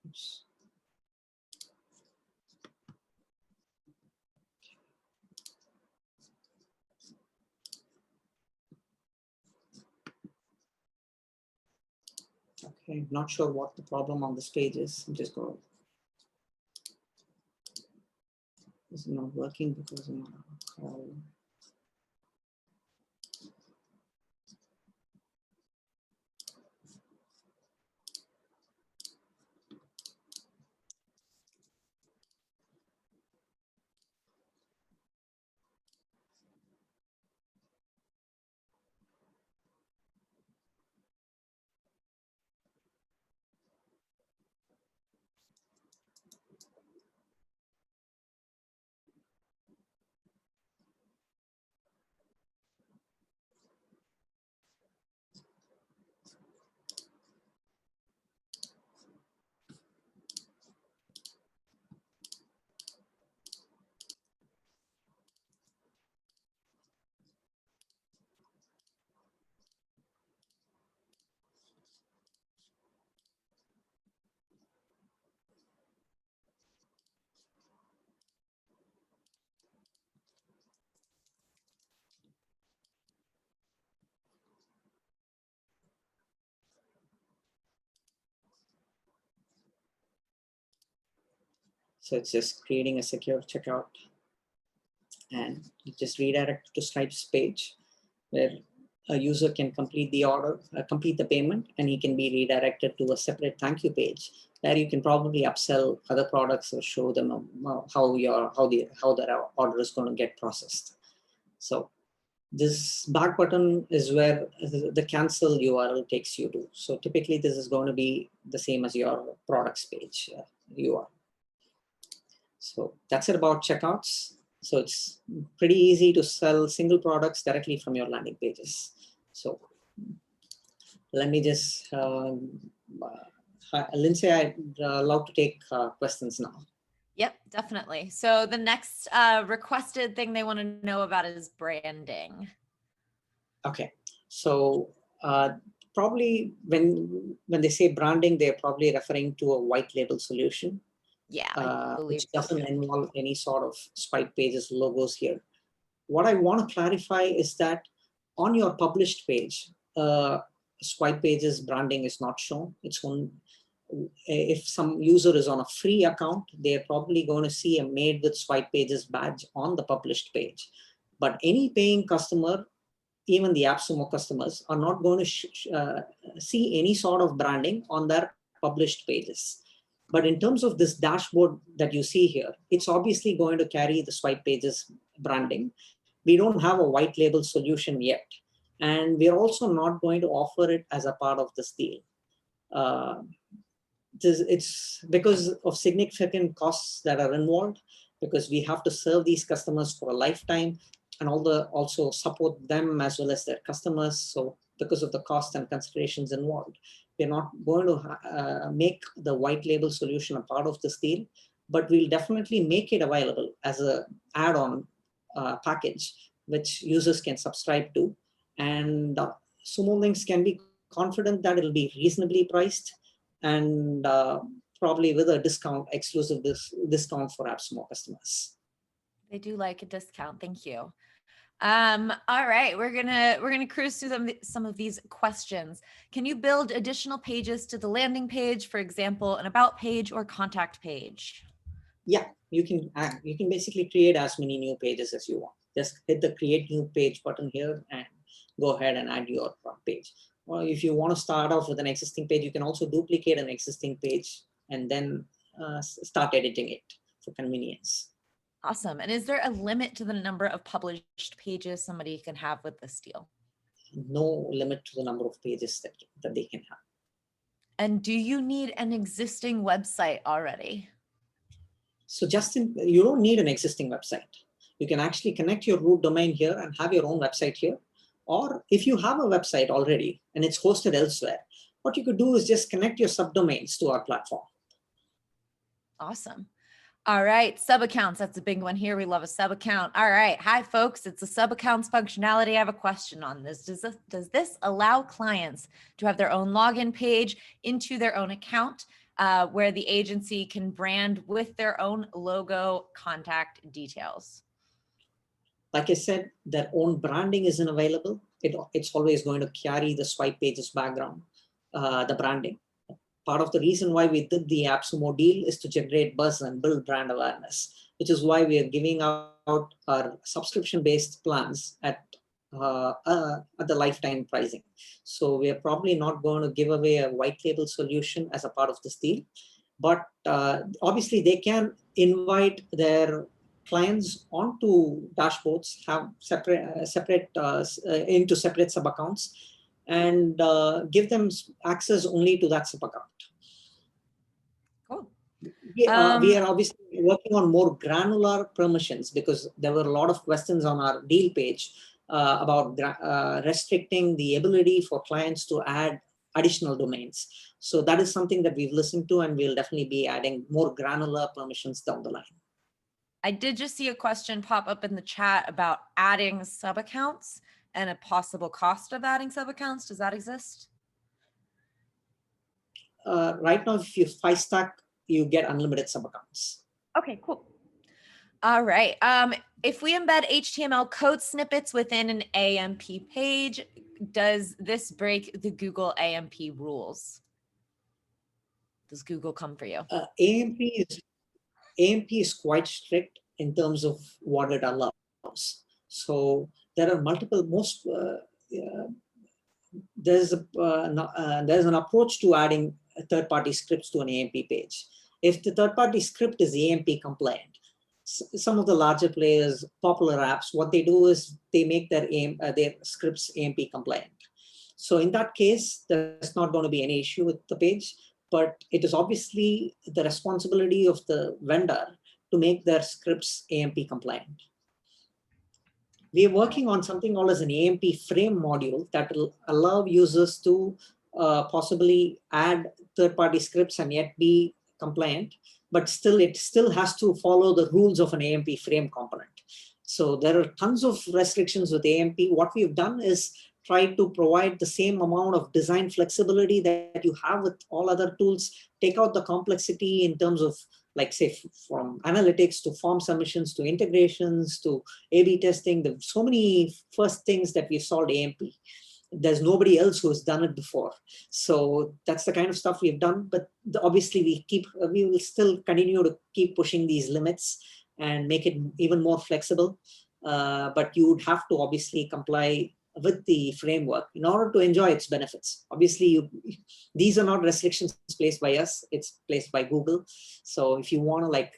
Oops. Okay, not sure what the problem on this page is. I'm just going. This is not working because I'm on a call. So it's just creating a secure checkout, and you just redirect to Stripe's page where a user can complete the order, complete the payment, and he can be redirected to a separate thank you page where you can probably upsell other products or show them how their order is going to get processed. So this back button is where the cancel URL takes you to. So typically this is going to be the same as your products page URL. So that's it about checkouts. So it's pretty easy to sell single products directly from your landing pages. So let me just, Lindsay, I'd love to take questions now. Yep, definitely. So the next requested thing they want to know about is branding. Okay, so probably when they say branding, they're probably referring to a white label solution, Yeah, I believe which so doesn't too. involve any sort of Swipe Pages logos here. What I want to clarify is that on your published page, Swipe Pages branding is not shown. It's on. If some user is on a free account, they're probably going to see a Made with Swipe Pages badge on the published page. But any paying customer, even the AppSumo customers, are not going to see any sort of branding on their published pages. But in terms of this dashboard that you see here, it's obviously going to carry the Swipe Pages branding. We don't have a white label solution yet. And we're also not going to offer it as a part of this deal. It's because of significant costs that are involved, because we have to serve these customers for a lifetime and also support them as well as their customers. So because of the cost and considerations involved, we're not going to make the white label solution a part of this deal, but we'll definitely make it available as an add-on package, which users can subscribe to. And Sumo Links can be confident that it'll be reasonably priced, and probably with a discount, exclusive discount for AppSumo customers. They do like a discount. Thank you. All right, we're gonna cruise through some of these questions. Can you build additional pages to the landing page, for example, an about page or contact page? Yeah, you can basically create as many new pages as you want. Just hit the create new page button here and go ahead and add your page. Or if you want to start off with an existing page, you can also duplicate an existing page and then start editing it for convenience. Awesome. And is there a limit to the number of published pages somebody can have with this deal? No limit to the number of pages that they can have. And do you need an existing website already? So you don't need an existing website. You can actually connect your root domain here and have your own website here. Or if you have a website already and it's hosted elsewhere, what you could do is just connect your subdomains to our platform. Awesome. All right, sub accounts. That's a big one here. We love a sub account. All right. Hi, folks. It's a sub accounts functionality. I have a question on this. Does this allow clients to have their own login page into their own account where the agency can brand with their own logo, contact details? Like I said, their own branding isn't available. It's always going to carry the Swipe Pages background, the branding. Part of the reason why we did the AppSumo deal is to generate buzz and build brand awareness, which is why we are giving out our subscription-based plans at the lifetime pricing. So we are probably not going to give away a white label solution as a part of this deal, but obviously they can invite their clients onto dashboards, have into separate sub accounts, and give them access only to that sub account. Cool. We are obviously working on more granular permissions because there were a lot of questions on our deal page about restricting the ability for clients to add additional domains. So that is something that we've listened to, and we'll definitely be adding more granular permissions down the line. I did just see a question pop up in the chat about adding sub accounts and a possible cost of adding sub accounts. Does that exist? Right now, if you 5-stack, you get unlimited sub accounts. Okay, cool. All right. If we embed HTML code snippets within an AMP page, does this break the Google AMP rules? Does Google come for you? AMP is quite strict in terms of what it allows. So there are multiple, there's an approach to adding third-party scripts to an AMP page. If the third-party script is AMP compliant, some of the larger players, popular apps, what they do is they make their scripts AMP compliant. So in that case, there's not going to be any issue with the page, but it is obviously the responsibility of the vendor to make their scripts AMP compliant. We are working on something called as an AMP frame module that will allow users to possibly add third-party scripts and yet be compliant. but still it still has to follow the rules of an AMP frame component. So there are tons of restrictions with AMP. What we've done is try to provide the same amount of design flexibility that you have with all other tools, take out the complexity in terms of, like, say, from analytics to form submissions to integrations to A/B testing. There's so many first things that we've solved AMP. There's nobody else who's done it before. So that's the kind of stuff we've done. But obviously we will still continue to keep pushing these limits and make it even more flexible. But you would have to obviously comply with the framework in order to enjoy its benefits. Obviously, these are not restrictions placed by us, it's placed by Google. So if you want to, like,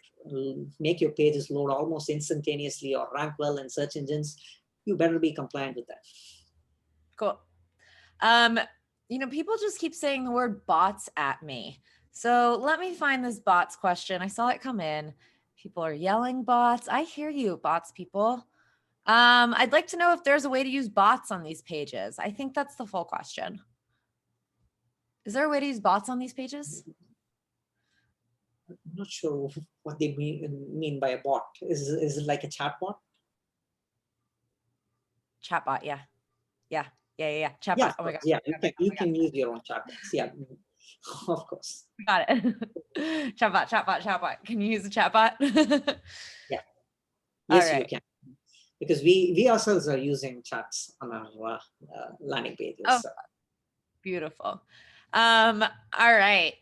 make your pages load almost instantaneously or rank well in search engines, you better be compliant with that. Cool. People just keep saying the word bots at me. So let me find this bots question. I saw it come in. People are yelling bots. I hear you, bots people. I'd like to know if there's a way to use bots on these pages. I think that's the full question. Is there a way to use bots on these pages? I'm not sure what they mean by a bot. Is it like a chatbot? Chatbot, yeah. Chatbot. Yeah, oh my God. Yeah, you can use your own chatbots. Yeah, of course. Got it. Chatbot. Can you use a chatbot? Yeah. Yes, All right. you can. Because we ourselves are using chats on our landing pages. Oh, beautiful. All right.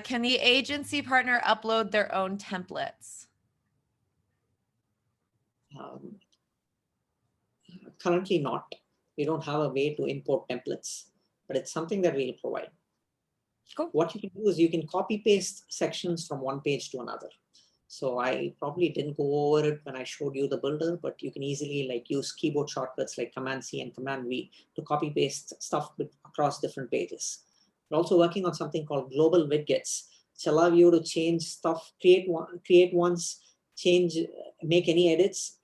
Can the agency partner upload their own templates? Currently not. We don't have a way to import templates, but it's something that we'll provide. Cool. What you can do is you can copy paste sections from one page to another. So I probably didn't go over it when I showed you the builder, but you can easily, like, use keyboard shortcuts like Command C and Command V to copy paste stuff across different pages. We're also working on something called global widgets, which allow you to change stuff, create once, change, make any edits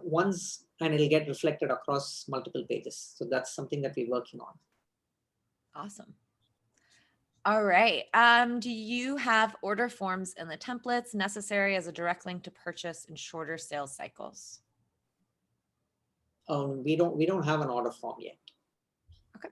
once, and it'll get reflected across multiple pages. So that's something that we're working on. Awesome. All right. Do you have order forms in the templates necessary as a direct link to purchase in shorter sales cycles? We don't have an order form yet. Okay.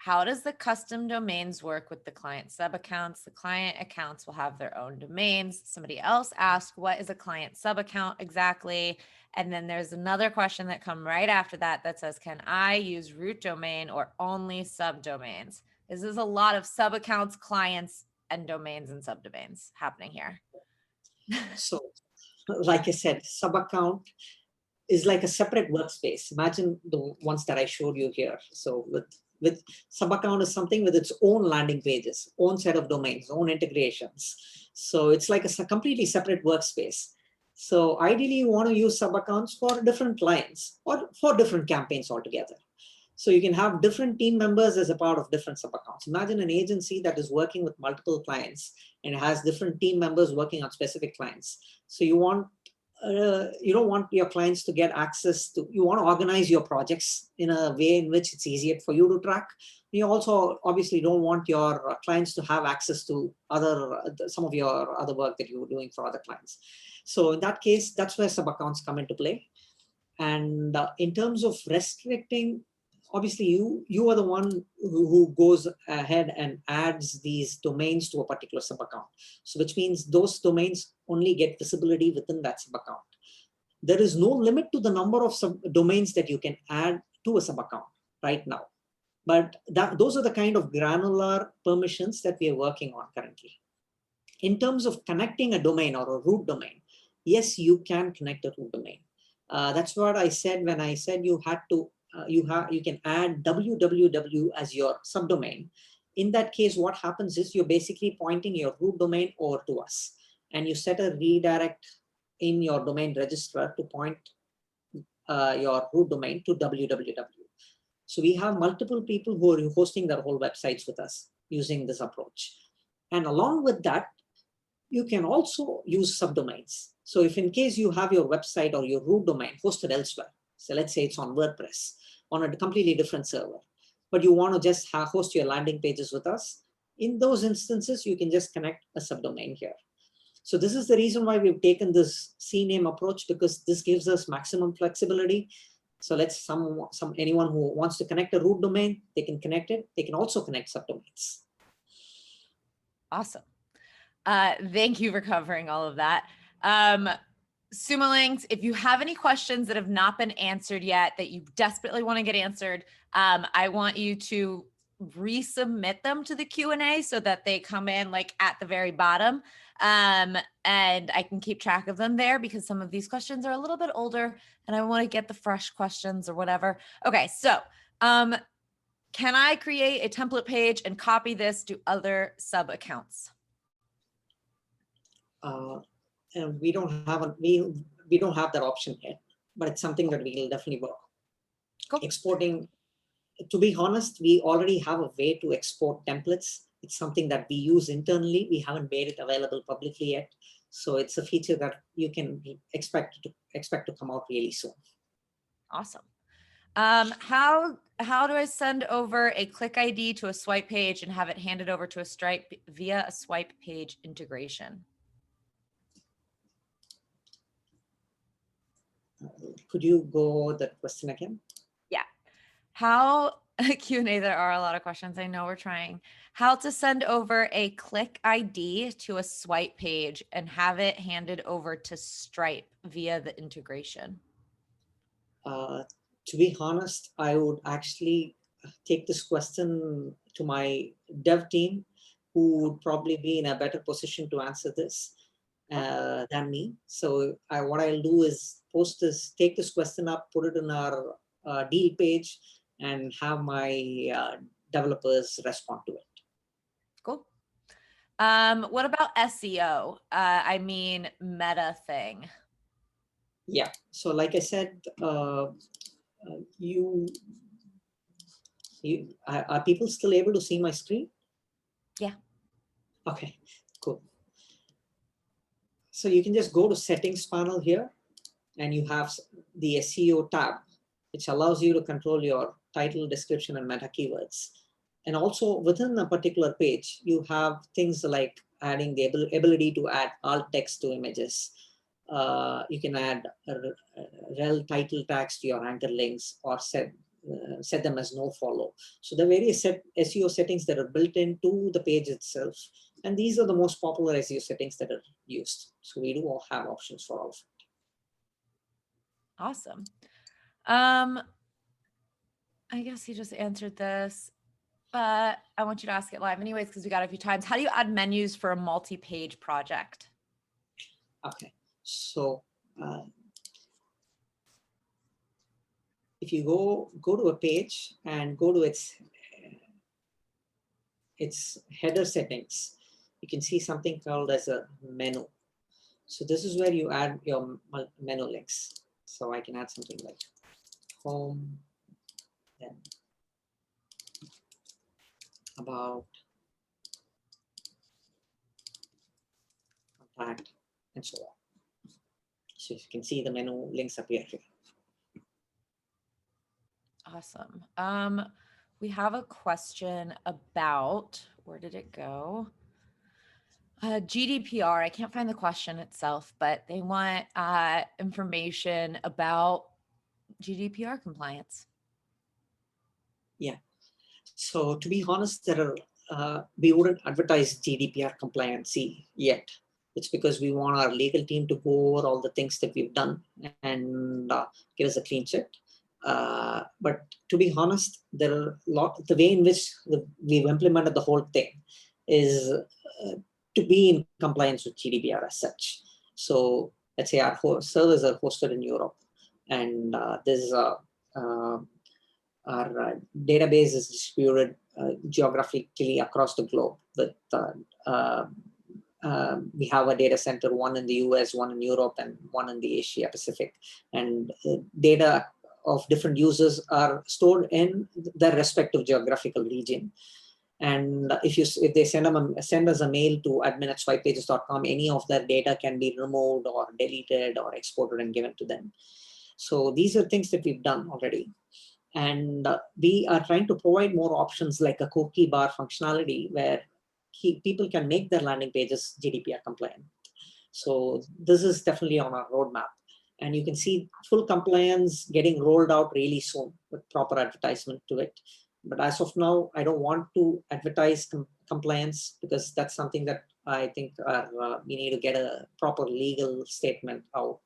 How does the custom domains work with the client sub accounts? The client accounts will have their own domains. Somebody else asked, what is a client sub account exactly? And then there's another question that come right after that that says, can I use root domain or only subdomains? This is a lot of sub accounts, clients, and domains and subdomains happening here. So, like I said, sub account is like a separate workspace. Imagine the ones that I showed you here. So with sub account is something with its own landing pages, own set of domains, own integrations. So it's like a completely separate workspace. So ideally, you want to use sub accounts for different clients or for different campaigns altogether. So you can have different team members as a part of different sub accounts. Imagine an agency that is working with multiple clients and has different team members working on specific clients. So you don't want your clients to get access to, you want to organize your projects in a way in which it's easier for you to track. You also obviously don't want your clients to have access to some of your other work that you're doing for other clients. So in that case, that's where sub accounts come into play. And in terms of restricting, obviously you are the one who goes ahead and adds these domains to a particular sub account. So which means those domains only get visibility within that sub account. There is no limit to the number of domains that you can add to a sub account right now. But those are the kind of granular permissions that we are working on currently. In terms of connecting a domain or a root domain, yes, you can connect a root domain. That's what I said when I said you had to. You can add www as your subdomain. In that case, what happens is you're basically pointing your root domain over to us, and you set a redirect in your domain registrar to point your root domain to www. So we have multiple people who are hosting their whole websites with us using this approach. And along with that, you can also use subdomains. So if in case you have your website or your root domain hosted elsewhere, so let's say it's on WordPress, on a completely different server, but you want to just host your landing pages with us. In those instances, you can just connect a subdomain here. So this is the reason why we've taken this CNAME approach, because this gives us maximum flexibility. So let's anyone who wants to connect a root domain, they can connect it. They can also connect subdomains. Awesome. Thank you for covering all of that. Sumo Links, if you have any questions that have not been answered yet that you desperately want to get answered, I want you to resubmit them to the Q&A so that they come in like at the very bottom. And I can keep track of them there, because some of these questions are a little bit older and I want to get the fresh questions or whatever. Okay, so can I create a template page and copy this to other sub accounts? And we don't have we don't have that option yet, but it's something that we will definitely work. Cool. Exporting, to be honest, we already have a way to export templates. It's something that we use internally. We haven't made it available publicly yet. So it's a feature that you can expect to come out really soon. Awesome. How do I send over a click ID to a swipe page and have it handed over to a Stripe via a swipe page integration? Could you go that question again? Yeah. How Q&A, there are a lot of questions. I know we're trying. How to send over a click ID to a swipe page and have it handed over to Stripe via the integration? To be honest, I would actually take this question to my dev team, who would probably be in a better position to answer this than me. So what I'll do is take this question up, put it in our deal page, and have my developers respond to it. Cool. What about SEO? I mean, meta thing. Yeah. So like I said, are people still able to see my screen? Yeah. Okay, cool. So you can just go to settings panel here, and you have the SEO tab, which allows you to control your title, description, and meta keywords. And also within a particular page, you have things like adding the ability to add alt text to images. You can add rel title tags to your anchor links, or set them as no follow. So the various SEO settings that are built into the page itself. And these are the most popular SEO settings that are used. So we do all have options for all of it. Awesome. I guess he just answered this, but I want you to ask it live anyways, because we got it a few times. How do you add menus for a multi-page project? Okay, so if you go to a page and go to its header settings, you can see something called as a menu. So this is where you add your menu links. So I can add something like home, then about, contact, and so on. So you can see the menu links appear here. Awesome. We have a question about, where did it go? GDPR. I can't find the question itself, but they want information about GDPR compliance. Yeah. So to be honest, we wouldn't advertise GDPR compliance yet. It's because we want our legal team to go over all the things that we've done and give us a clean sheet. But to be honest, there are the way in which we've implemented the whole thing is to be in compliance with GDPR as such. So let's say our servers are hosted in Europe, and there's our database is distributed geographically across the globe. But we have a data center, one in the US, one in Europe, and one in the Asia Pacific. And data of different users are stored in their respective geographical region. And if they send us a mail to admin@swipepages.com, any of that data can be removed or deleted or exported and given to them. So these are things that we've done already. And we are trying to provide more options like a cookie bar functionality where people can make their landing pages GDPR compliant. So this is definitely on our roadmap. And you can see full compliance getting rolled out really soon with proper advertisement to it. But as of now, I don't want to advertise compliance because that's something that I think we need to get a proper legal statement out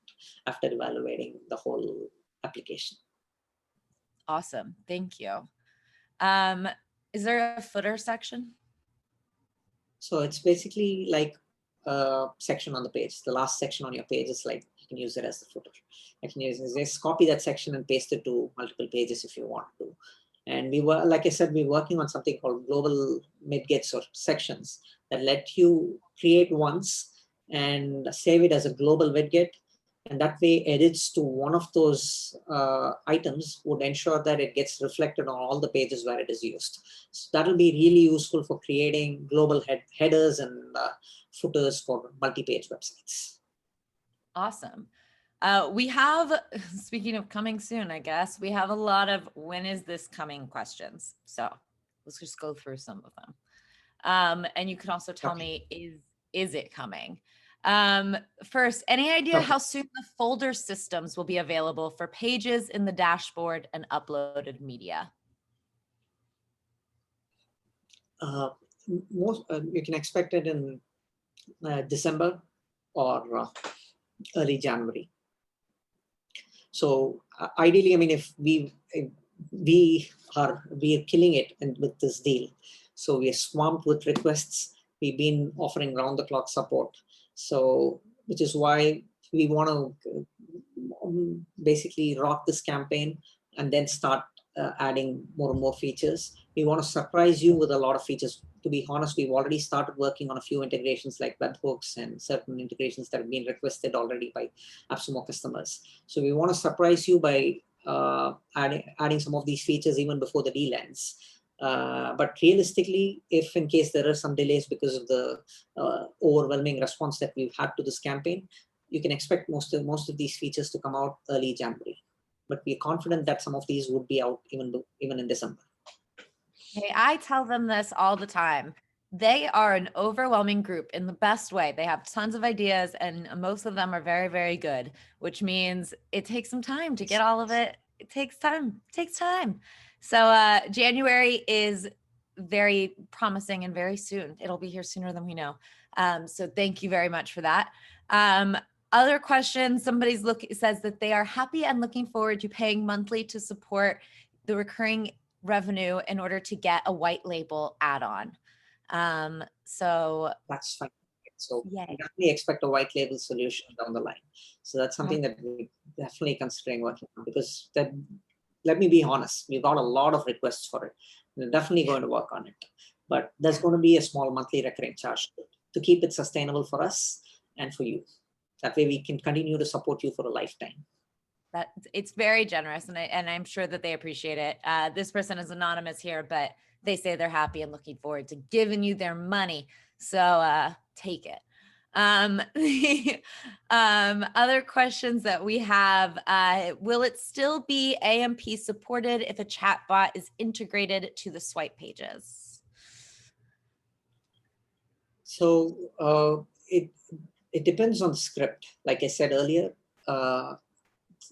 after evaluating the whole application. Awesome. Thank you. Is there a footer section? So it's basically like a section on the page. The last section on your page is like, you can use it as the footer. You can just copy that section and paste it to multiple pages if you want to. And we were, like I said, we're working on something called global midgets or sections that let you create once and save it as a global widget. And that way edits to one of those items would ensure that it gets reflected on all the pages where it is used. So that'll be really useful for creating global headers and footers for multi-page websites. Awesome. We have, speaking of coming soon, I guess, we have a lot of when is this coming questions. So let's just go through some of them. And you can also tell me, is it coming? First, any idea how soon the folder systems will be available for pages in the dashboard and uploaded media? You can expect it in December or early January. So ideally, I mean, if we are killing it with this deal. So we are swamped with requests. We've been offering round the clock support. So which is why we want to basically rock this campaign and then start adding more and more features. We want to surprise you with a lot of features. To be honest, we've already started working on a few integrations like webhooks and certain integrations that have been requested already by AppSumo customers. So we want to surprise you by adding some of these features even before the deal ends. But realistically, if in case there are some delays because of the overwhelming response that we've had to this campaign, you can expect most of these features to come out early January. But we're confident that some of these would be out even in December. Hey, I tell them this all the time. They are an overwhelming group in the best way. They have tons of ideas and most of them are very, very good, which means it takes some time to get all of it. It takes time. It takes time. So January is very promising and very soon. It'll be here sooner than we know. So thank you very much for that. Other questions, somebody says that they are happy and looking forward to paying monthly to support the recurring revenue in order to get a white label add-on. So that's fine. So yay. we definitely expect a white label solution down the line. So that's something that we're definitely considering working on, because let me be honest, we've got a lot of requests for it. We're definitely going to work on it. But there's going to be a small monthly recurring charge to keep it sustainable for us and for you. That way we can continue to support you for a lifetime. It's very generous, and I'm sure that they appreciate it. This person is anonymous here, but they say they're happy and looking forward to giving you their money. So take it. Other questions that we have, will it still be AMP supported if a chatbot is integrated to the swipe pages? So it depends on the script. Like I said earlier,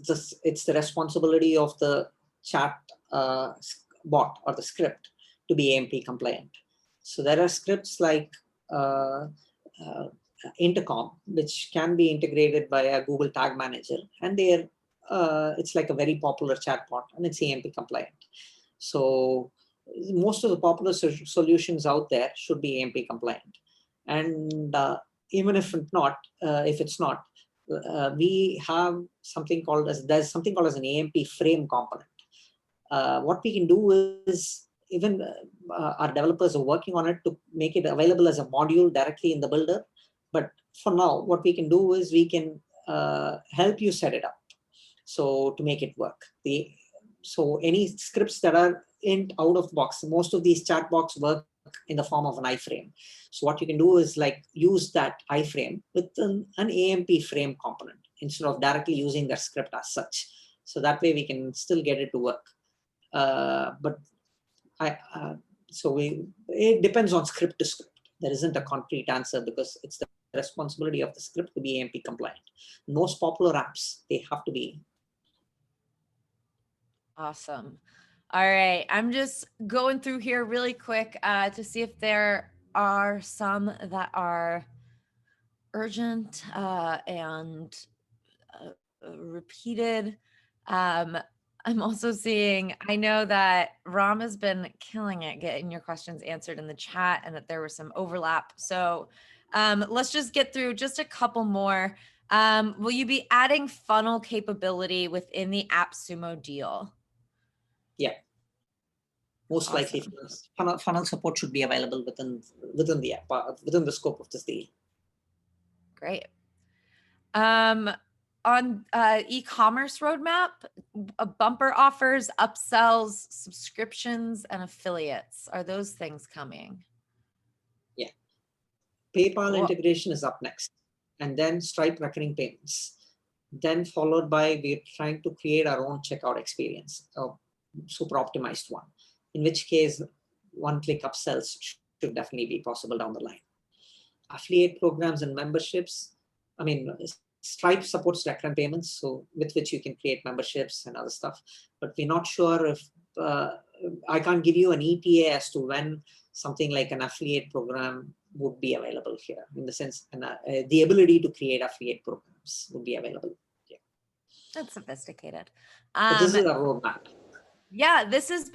it's the responsibility of the chat bot or the script to be AMP compliant. So there are scripts like Intercom, which can be integrated by a Google Tag Manager, and it's like a very popular chatbot, and it's AMP compliant. So most of the popular solutions out there should be AMP compliant, and even if it's not, we have something called as an AMP frame component. What we can do is even our developers are working on it to make it available as a module directly in the builder. But for now, what we can do is we can help you set it up. So to make it work, so any scripts that are out of the box, most of these chat box work in the form of an iframe. So what you can do is like use that iframe with an AMP frame component instead of directly using that script as such. So that way we can still get it to work. But it depends on script to script. There isn't a concrete answer because it's the responsibility of the script to be AMP compliant. Most popular apps, they have to be. Awesome. All right. I'm just going through here really quick to see if there are some that are urgent and repeated. I'm also seeing, I know that Ram has been killing it getting your questions answered in the chat and that there was some overlap. So let's just get through just a couple more. Will you be adding funnel capability within the AppSumo deal? Yeah. Most Awesome. likely funnel support should be available within the app, within the scope of this deal. Great. On e-commerce roadmap, bumper offers, upsells, subscriptions, and affiliates. Are those things coming? Yeah. PayPal Cool. integration is up next, and then Stripe recurring payments. Then followed by, we're trying to create our own checkout experience, a super optimized one, in which case one-click upsells should definitely be possible down the line. Affiliate programs and memberships, I mean, Stripe supports recurrent payments, so with which you can create memberships and other stuff. But we're not sure if, I can't give you an ETA as to when something like an affiliate program would be available here, in the sense, and the ability to create affiliate programs would be available. Yeah. That's sophisticated. But this is a roadmap. Yeah, this has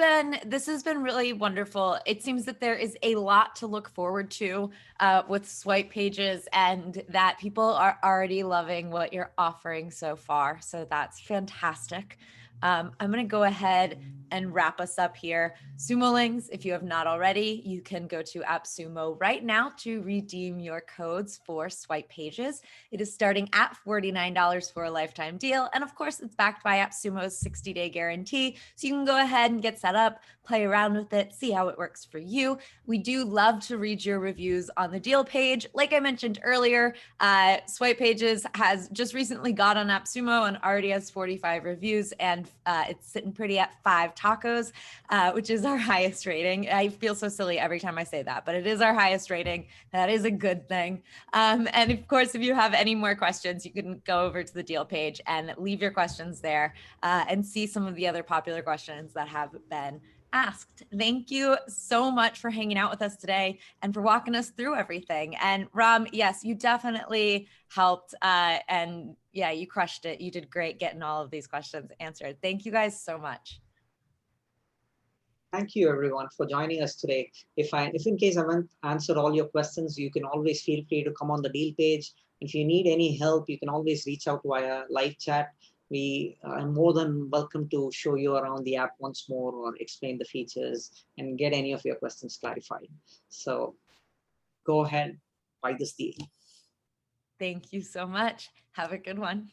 been really wonderful. It seems that there is a lot to look forward to with Swipe Pages, and that people are already loving what you're offering so far. So that's fantastic. I'm going to go ahead and wrap us up here. Sumolings, if you have not already, you can go to AppSumo right now to redeem your codes for Swipe Pages. It is starting at $49 for a lifetime deal. And of course, it's backed by AppSumo's 60-day guarantee. So you can go ahead and get set up, play around with it, see how it works for you. We do love to read your reviews on the deal page. Like I mentioned earlier, Swipe Pages has just recently got on AppSumo and already has 45 reviews, and it's sitting pretty at 5 tacos, which is our highest rating. I feel so silly every time I say that, but it is our highest rating. That is a good thing. And of course, if you have any more questions, you can go over to the deal page and leave your questions there and see some of the other popular questions that have been asked. Thank you so much for hanging out with us today and for walking us through everything. And Ram, yes, you definitely helped. And yeah, you crushed it. You did great getting all of these questions answered. Thank you guys so much. Thank you, everyone, for joining us today. If in case I haven't answered all your questions, you can always feel free to come on the deal page. If you need any help, you can always reach out via live chat. We are more than welcome to show you around the app once more, or explain the features and get any of your questions clarified. So go ahead, buy this deal. Thank you so much. Have a good one.